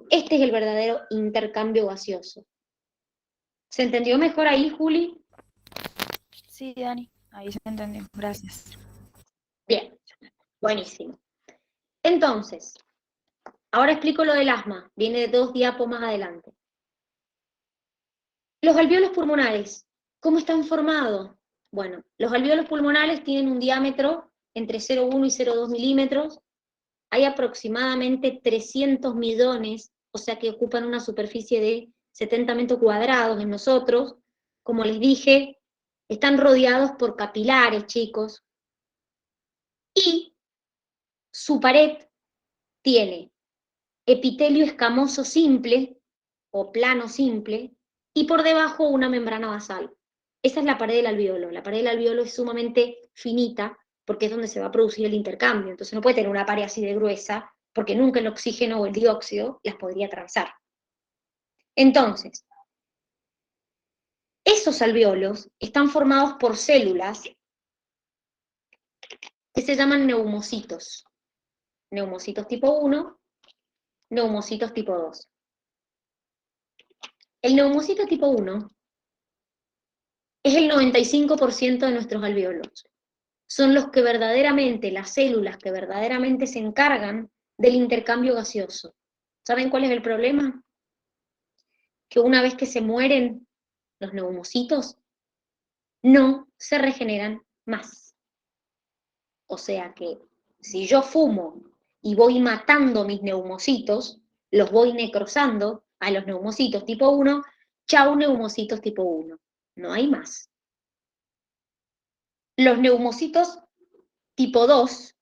Este es el verdadero intercambio gaseoso. ¿Se entendió mejor ahí, Juli? Sí, Dani, ahí se entendió. Gracias. Bien, buenísimo. Entonces, ahora explico lo del asma. Viene de 2 diapos más adelante. Los alveolos pulmonares, ¿cómo están formados? Bueno, los alveolos pulmonares tienen un diámetro entre 0,1 y 0,2 milímetros. Hay aproximadamente 300 millones, o sea que ocupan una superficie de 70 metros cuadrados en nosotros. Como les dije, están rodeados por capilares, chicos. Y su pared tiene epitelio escamoso simple, o plano simple, y por debajo una membrana basal. Esa es la pared del alveolo. La pared del alveolo es sumamente finita, porque es donde se va a producir el intercambio. Entonces no puede tener una pared así de gruesa, porque nunca el oxígeno o el dióxido las podría atravesar. Entonces, esos alveolos están formados por células que se llaman neumocitos. Neumocitos tipo 1, neumocitos tipo 2. El neumocito tipo 1 es el 95% de nuestros alveolos. son los que verdaderamente, las células que verdaderamente se encargan del intercambio gaseoso. ¿Saben cuál es el problema? Que una vez que se mueren los neumocitos, no se regeneran más. O sea que si yo fumo y voy matando mis neumocitos, los voy necrosando a los neumocitos tipo 1, chau neumocitos tipo 1. No hay más. Los neumocitos tipo 2,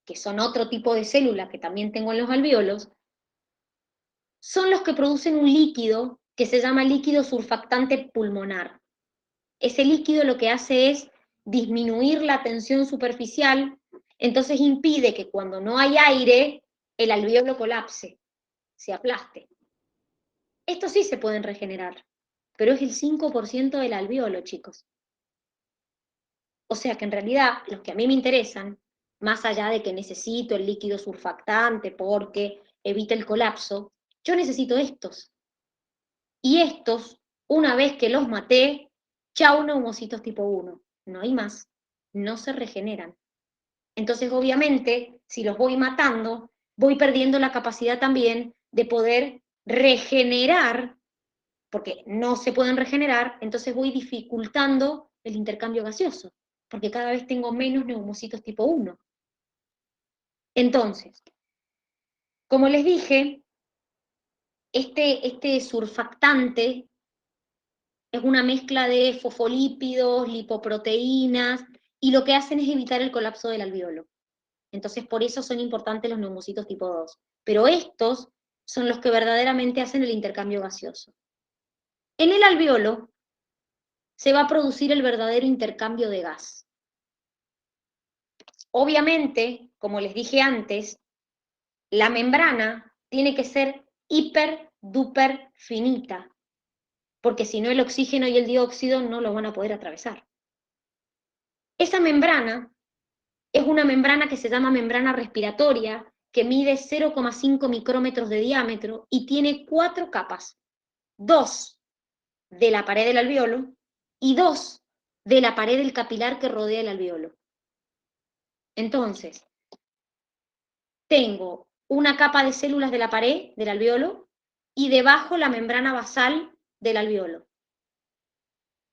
que son otro tipo de célula que también tengo en los alvéolos, son los que producen un líquido que se llama líquido surfactante pulmonar. Ese líquido lo que hace es disminuir la tensión superficial, entonces impide que cuando no hay aire, el alvéolo colapse, se aplaste. Estos sí se pueden regenerar, pero es el 5% del alvéolo, chicos. O sea que en realidad los que a mí me interesan, más allá de que necesito el líquido surfactante porque evita el colapso, yo necesito estos. Y estos, una vez que los maté, chau neumocitos tipo 1. No hay más. No se regeneran. Entonces, obviamente, si los voy matando, voy perdiendo la capacidad también de poder regenerar, porque no se pueden regenerar, entonces voy dificultando el intercambio gaseoso, porque cada vez tengo menos neumocitos tipo 1. Entonces, como les dije, este surfactante es una mezcla de fosfolípidos, lipoproteínas, y lo que hacen es evitar el colapso del alvéolo. Entonces, por eso son importantes los neumocitos tipo 2. Pero estos son los que verdaderamente hacen el intercambio gaseoso. En el alvéolo se va a producir el verdadero intercambio de gas. Obviamente, como les dije antes, la membrana tiene que ser hiper, duper finita, porque si no el oxígeno y el dióxido no lo van a poder atravesar. Esa membrana es una membrana que se llama membrana respiratoria, que mide 0,5 micrómetros de diámetro y tiene 4 capas. 2 de la pared del alvéolo y 2 de la pared del capilar que rodea el alvéolo. Entonces, tengo una capa de células de la pared del alvéolo y debajo la membrana basal del alvéolo.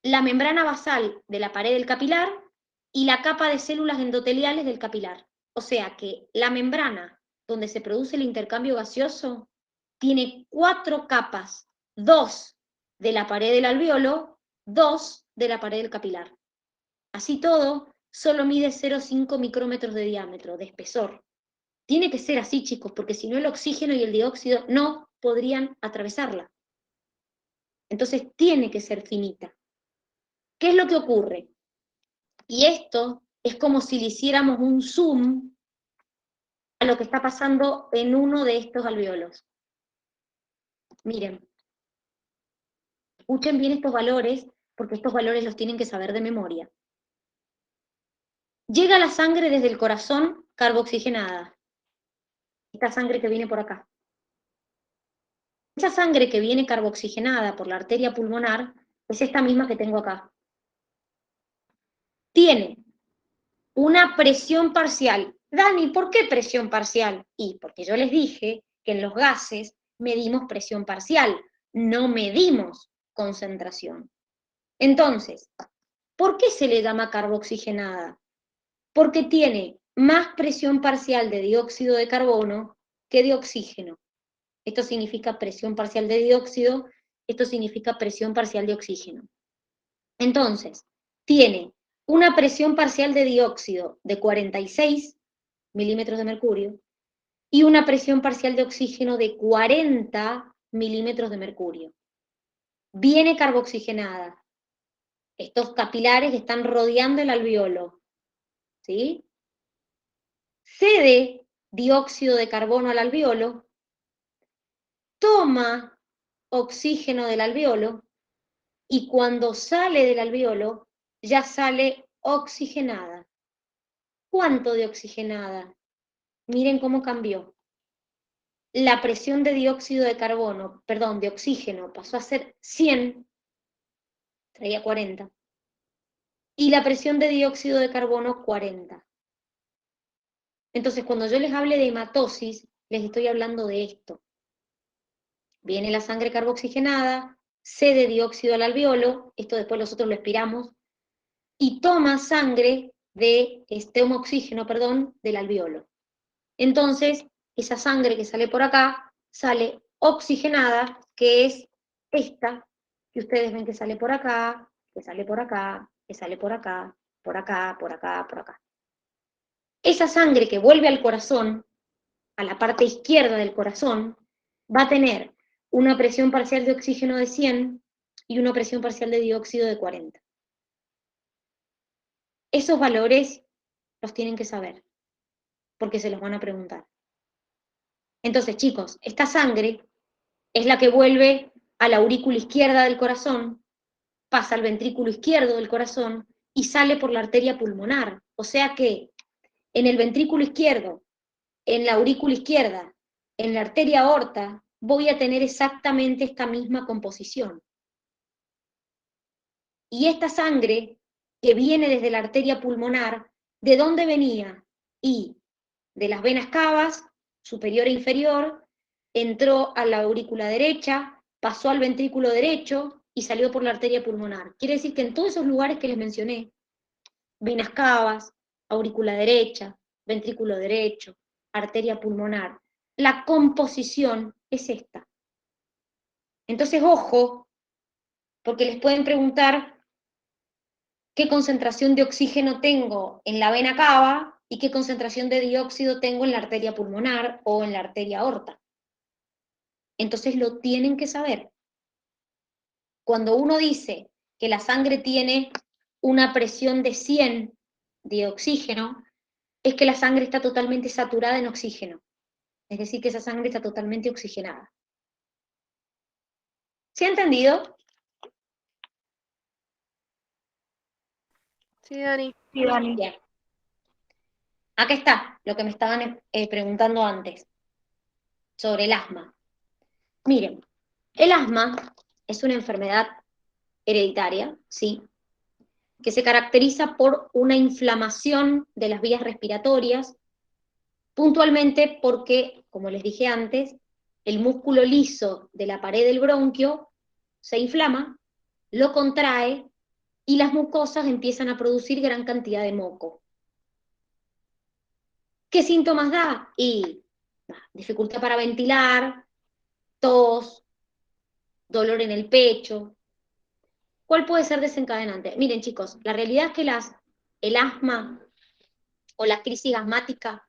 La membrana basal de la pared del capilar y la capa de células endoteliales del capilar. O sea que la membrana donde se produce el intercambio gaseoso tiene 4 capas, 2 de la pared del alvéolo, 2 de la pared del capilar. Así todo, solo mide 0,5 micrómetros de diámetro, de espesor. Tiene que ser así, chicos, porque si no el oxígeno y el dióxido no podrían atravesarla. Entonces tiene que ser finita. ¿Qué es lo que ocurre? Y esto es como si le hiciéramos un zoom a lo que está pasando en uno de estos alvéolos. Miren, escuchen bien estos valores, porque estos valores los tienen que saber de memoria. Llega la sangre desde el corazón carboxigenada. Esta sangre que viene por acá. Esa sangre que viene carboxigenada por la arteria pulmonar es esta misma que tengo acá. Tiene una presión parcial. Dani, ¿por qué presión parcial? Y porque yo les dije que en los gases medimos presión parcial, no medimos concentración. Entonces, ¿por qué se le llama carboxigenada? Porque tiene más presión parcial de dióxido de carbono que de oxígeno. Esto significa presión parcial de dióxido, esto significa presión parcial de oxígeno. Entonces, tiene una presión parcial de dióxido de 46 milímetros de mercurio y una presión parcial de oxígeno de 40 milímetros de mercurio. Viene carboxigenada. Estos capilares están rodeando el alvéolo, ¿sí? Cede dióxido de carbono al alvéolo, toma oxígeno del alvéolo y cuando sale del alvéolo ya sale oxigenada. ¿Cuánto de oxigenada? Miren cómo cambió. La presión de dióxido de carbono, perdón, de oxígeno pasó a ser 100, traía 40. y la presión de dióxido de carbono 40. Entonces, cuando yo les hable de hematosis, les estoy hablando de esto. Viene la sangre carboxigenada, cede dióxido al alveolo, esto después nosotros lo expiramos, y toma sangre de toma oxígeno, perdón, del alveolo. Entonces, esa sangre que sale por acá, sale oxigenada, que es esta, que ustedes ven que sale por acá, que sale por acá, que sale por acá, por acá, por acá, por acá. Esa sangre que vuelve al corazón, a la parte izquierda del corazón, va a tener una presión parcial de oxígeno de 100 y una presión parcial de dióxido de 40. Esos valores los tienen que saber, porque se los van a preguntar. Entonces, chicos, esta sangre es la que vuelve a la aurícula izquierda del corazón, pasa al ventrículo izquierdo del corazón y sale por la arteria pulmonar. O sea que en el ventrículo izquierdo, en la aurícula izquierda, en la arteria aorta, voy a tener exactamente esta misma composición. Y esta sangre que viene desde la arteria pulmonar, ¿de dónde venía? Y de las venas cavas, superior e inferior, entró a la aurícula derecha, pasó al ventrículo derecho y salió por la arteria pulmonar. Quiere decir que en todos esos lugares que les mencioné, venas cavas, aurícula derecha, ventrículo derecho, arteria pulmonar, la composición es esta. Entonces, ojo, porque les pueden preguntar qué concentración de oxígeno tengo en la vena cava y qué concentración de dióxido tengo en la arteria pulmonar o en la arteria aorta. Entonces lo tienen que saber. Cuando uno dice que la sangre tiene una presión de 100 de oxígeno, es que la sangre está totalmente saturada en oxígeno. Es decir, que esa sangre está totalmente oxigenada. ¿Se ha entendido? Sí, Dani. Sí, Dani. Bien. Acá está lo que me estaban preguntando antes, sobre el asma. Miren, el asma es una enfermedad hereditaria, ¿sí? Que se caracteriza por una inflamación de las vías respiratorias, puntualmente porque, como les dije antes, el músculo liso de la pared del bronquio se inflama, lo contrae y las mucosas empiezan a producir gran cantidad de moco. ¿Qué síntomas da? Y dificultad para ventilar, tos, dolor en el pecho. ¿Cuál puede ser desencadenante? Miren, chicos, la realidad es que el asma o la crisis asmática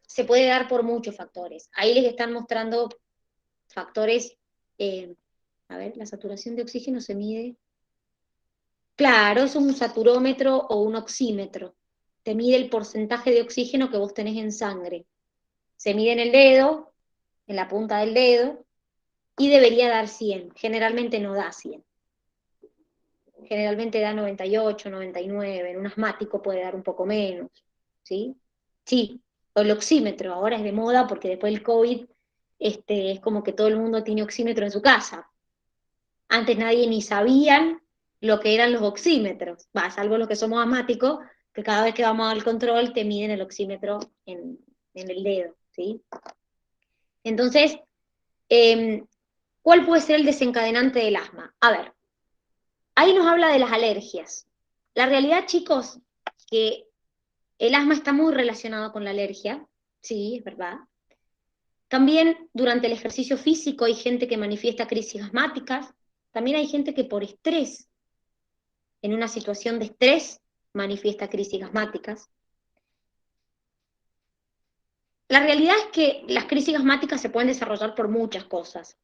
se puede dar por muchos factores. Ahí les están mostrando factores, a ver, la saturación de oxígeno se mide. Claro, eso es un saturómetro o un oxímetro. Te mide el porcentaje de oxígeno que vos tenés en sangre. Se mide en el dedo, en la punta del dedo, y debería dar 100. Generalmente no da 100. Generalmente da 98, 99. En un asmático puede dar un poco menos. ¿Sí? Sí, o el oxímetro, ahora es de moda porque después del COVID es como que todo el mundo tiene oxímetro en su casa. Antes nadie ni sabían lo que eran los oxímetros, salvo los que somos asmáticos, que cada vez que vamos al control te miden el oxímetro en el dedo, ¿sí? Entonces, ¿cuál puede ser el desencadenante del asma? A ver, ahí nos habla de las alergias. La realidad, chicos, que el asma está muy relacionado con la alergia, sí, es verdad. También durante el ejercicio físico hay gente que manifiesta crisis asmáticas, también hay gente que por estrés, en una situación de estrés, manifiesta crisis asmáticas. La realidad es que las crisis asmáticas se pueden desarrollar por muchas cosas.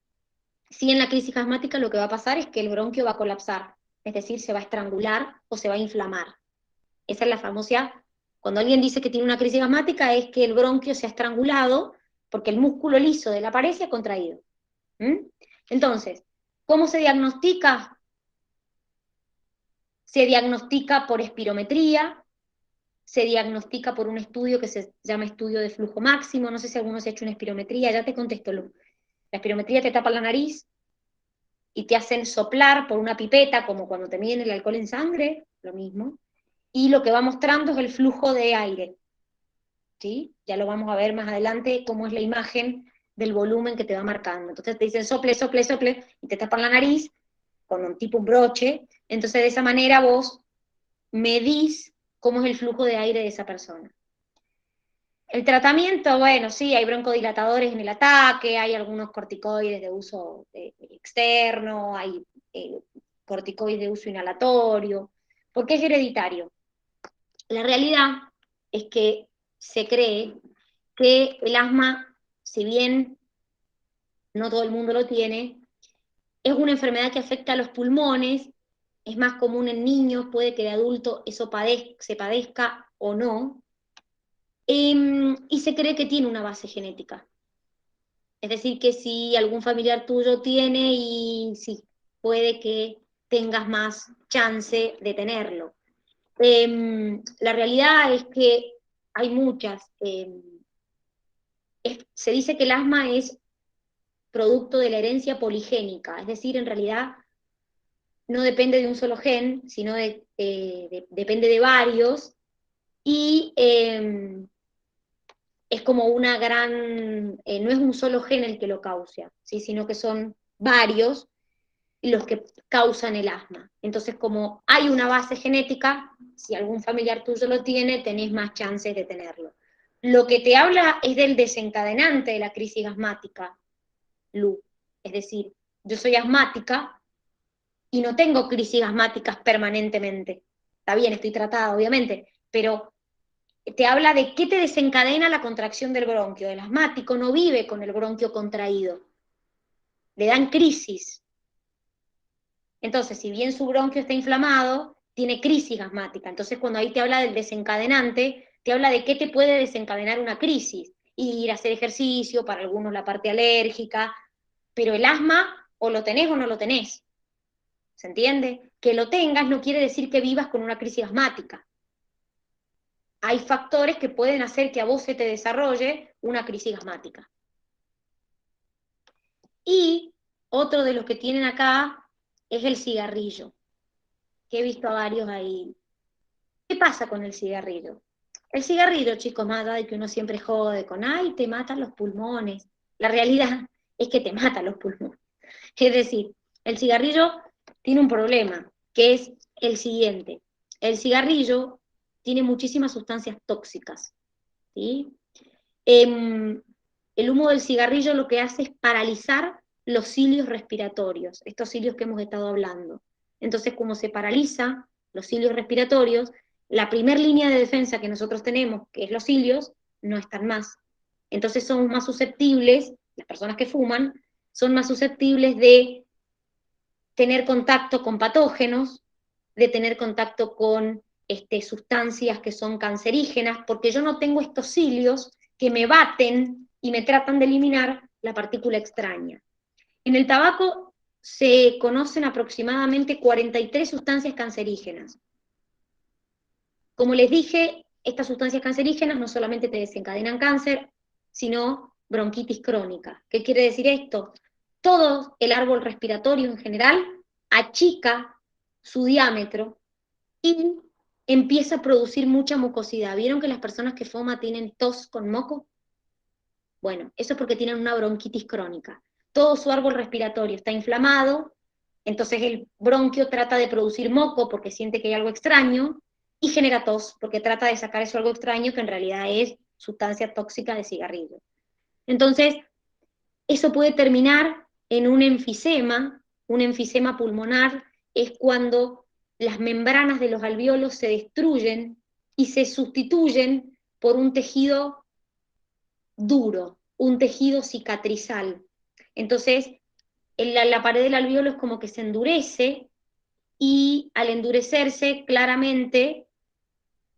Si en la crisis asmática lo que va a pasar es que el bronquio va a colapsar, es decir, se va a estrangular o se va a inflamar. Esa es la famosa, cuando alguien dice que tiene una crisis asmática, es que el bronquio se ha estrangulado porque el músculo liso de la pared se ha contraído. Entonces, ¿cómo se diagnostica? Se diagnostica por espirometría, se diagnostica por un estudio que se llama estudio de flujo máximo, no sé si alguno se ha hecho una espirometría, ya te contesto, Lu. La espirometría te tapa la nariz y te hacen soplar por una pipeta, como cuando te miden el alcohol en sangre, lo mismo, y lo que va mostrando es el flujo de aire, ¿sí? Ya lo vamos a ver más adelante cómo es la imagen del volumen que te va marcando. Entonces te dicen sople, sople, sople, y te tapan la nariz con un broche, entonces de esa manera vos medís cómo es el flujo de aire de esa persona. El tratamiento, bueno, sí, hay broncodilatadores en el ataque, hay algunos corticoides de uso externo, hay corticoides de uso inhalatorio, porque es hereditario. La realidad es que se cree que el asma, si bien no todo el mundo lo tiene, es una enfermedad que afecta a los pulmones, es más común en niños, puede que de adulto eso se padezca o no, y se cree que tiene una base genética. Es decir, que si algún familiar tuyo tiene y si puede que tengas más chance de tenerlo. La realidad es que hay muchas. Se dice que el asma es producto de la herencia poligénica, es decir, en realidad no depende de un solo gen, sino depende de varios, y es como una gran, no es un solo gen el que lo causa, ¿sí? Sino que son varios los que causan el asma. Entonces, como hay una base genética, si algún familiar tuyo lo tiene, tenés más chances de tenerlo. Lo que te habla es del desencadenante de la crisis asmática, Lu. Es decir, yo soy asmática y no tengo crisis asmáticas permanentemente. Está bien, estoy tratada, obviamente, pero te habla de qué te desencadena la contracción del bronquio. El asmático no vive con el bronquio contraído. Le dan crisis. Entonces, si bien su bronquio está inflamado, tiene crisis asmática. Entonces, cuando ahí te habla del desencadenante, te habla de qué te puede desencadenar una crisis. Ir a hacer ejercicio, para algunos la parte alérgica, pero el asma o lo tenés o no lo tenés. ¿Se entiende? Que lo tengas no quiere decir que vivas con una crisis asmática. Hay factores que pueden hacer que a vos se te desarrolle una crisis asmática. Y otro de los que tienen acá es el cigarrillo, que he visto a varios ahí. ¿Qué pasa con el cigarrillo? El cigarrillo, chicos, más allá de que uno siempre jode con, ay, te matan los pulmones. La realidad es que te matan los pulmones. Es decir, el cigarrillo tiene un problema, que es el siguiente. El cigarrillo tiene muchísimas sustancias tóxicas, ¿sí? El humo del cigarrillo lo que hace es paralizar los cilios respiratorios, estos cilios que hemos estado hablando. Entonces, como se paraliza los cilios respiratorios, la primera línea de defensa que nosotros tenemos, que es los cilios, no están más. Entonces somos más susceptibles, las personas que fuman, son más susceptibles de tener contacto con patógenos, de tener contacto con sustancias que son cancerígenas, porque yo no tengo estos cilios que me baten y me tratan de eliminar la partícula extraña. En el tabaco se conocen aproximadamente 43 sustancias cancerígenas. Como les dije, estas sustancias cancerígenas no solamente te desencadenan cáncer, sino bronquitis crónica. ¿Qué quiere decir esto? Todo el árbol respiratorio en general achica su diámetro y empieza a producir mucha mucosidad. ¿Vieron que las personas que fuman tienen tos con moco? Bueno, eso es porque tienen una bronquitis crónica. Todo su árbol respiratorio está inflamado, entonces el bronquio trata de producir moco porque siente que hay algo extraño, y genera tos porque trata de sacar eso algo extraño que en realidad es sustancia tóxica de cigarrillo. Entonces, eso puede terminar en un enfisema pulmonar es cuando las membranas de los alvéolos se destruyen y se sustituyen por un tejido duro, un tejido cicatrizal. Entonces, la pared del alvéolo es como que se endurece y al endurecerse, claramente,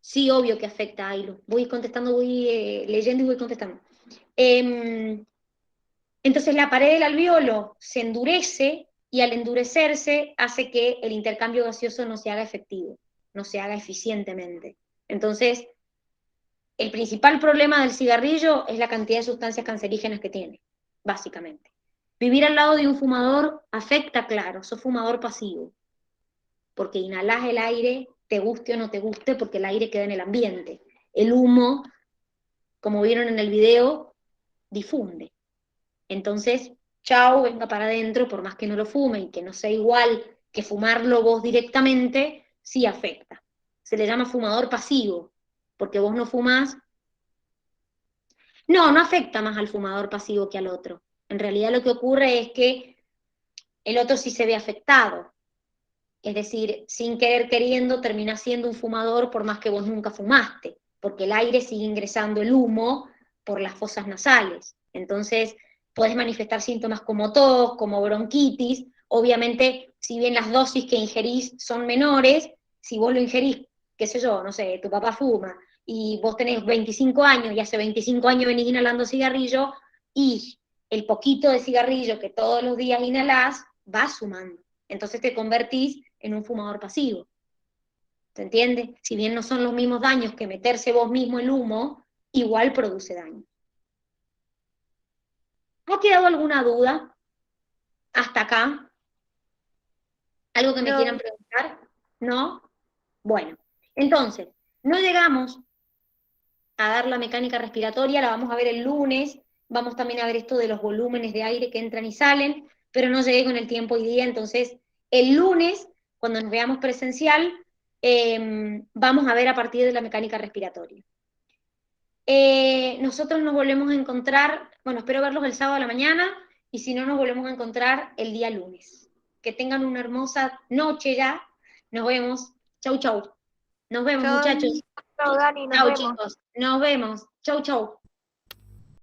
sí, obvio que afecta. Ahí lo voy contestando, voy leyendo y voy contestando. Entonces la pared del alvéolo se endurece y al endurecerse hace que el intercambio gaseoso no se haga efectivo, no se haga eficientemente. Entonces, el principal problema del cigarrillo es la cantidad de sustancias cancerígenas que tiene, básicamente. Vivir al lado de un fumador afecta, claro, sos fumador pasivo, porque inhalás el aire, te guste o no te guste, porque el aire queda en el ambiente. El humo, como vieron en el video, difunde. Entonces, chao, venga para adentro, por más que no lo fume y que no sea igual que fumarlo vos directamente, sí afecta. Se le llama fumador pasivo, porque vos no fumás. No, no afecta más al fumador pasivo que al otro. En realidad lo que ocurre es que el otro sí se ve afectado. Es decir, sin querer queriendo termina siendo un fumador por más que vos nunca fumaste, porque el aire sigue ingresando el humo por las fosas nasales. Entonces, podés manifestar síntomas como tos, como bronquitis. Obviamente, si bien las dosis que ingerís son menores, si vos lo ingerís, qué sé yo, no sé, tu papá fuma, y vos tenés 25 años y hace 25 años venís inhalando cigarrillo, y el poquito de cigarrillo que todos los días inhalás va sumando. Entonces te convertís en un fumador pasivo. ¿Se entiende? Si bien no son los mismos daños que meterse vos mismo el humo, igual produce daño. ¿Ha quedado alguna duda hasta acá? ¿Algo que me quieran No, preguntar? ¿No? Bueno, entonces, no llegamos a dar la mecánica respiratoria, la vamos a ver el lunes, vamos también a ver esto de los volúmenes de aire que entran y salen, pero no llegué con el tiempo hoy día, entonces el lunes, cuando nos veamos presencial, vamos a ver a partir de la mecánica respiratoria. Nosotros nos volvemos a encontrar, bueno, espero verlos el sábado a la mañana, y si no, nos volvemos a encontrar el día lunes. Que tengan una hermosa noche ya. Nos vemos. Chau, chau. Nos vemos, chao, muchachos. Dani. Chao, Dani, nos Chau, vemos. chicos. Nos vemos. Chau, chau.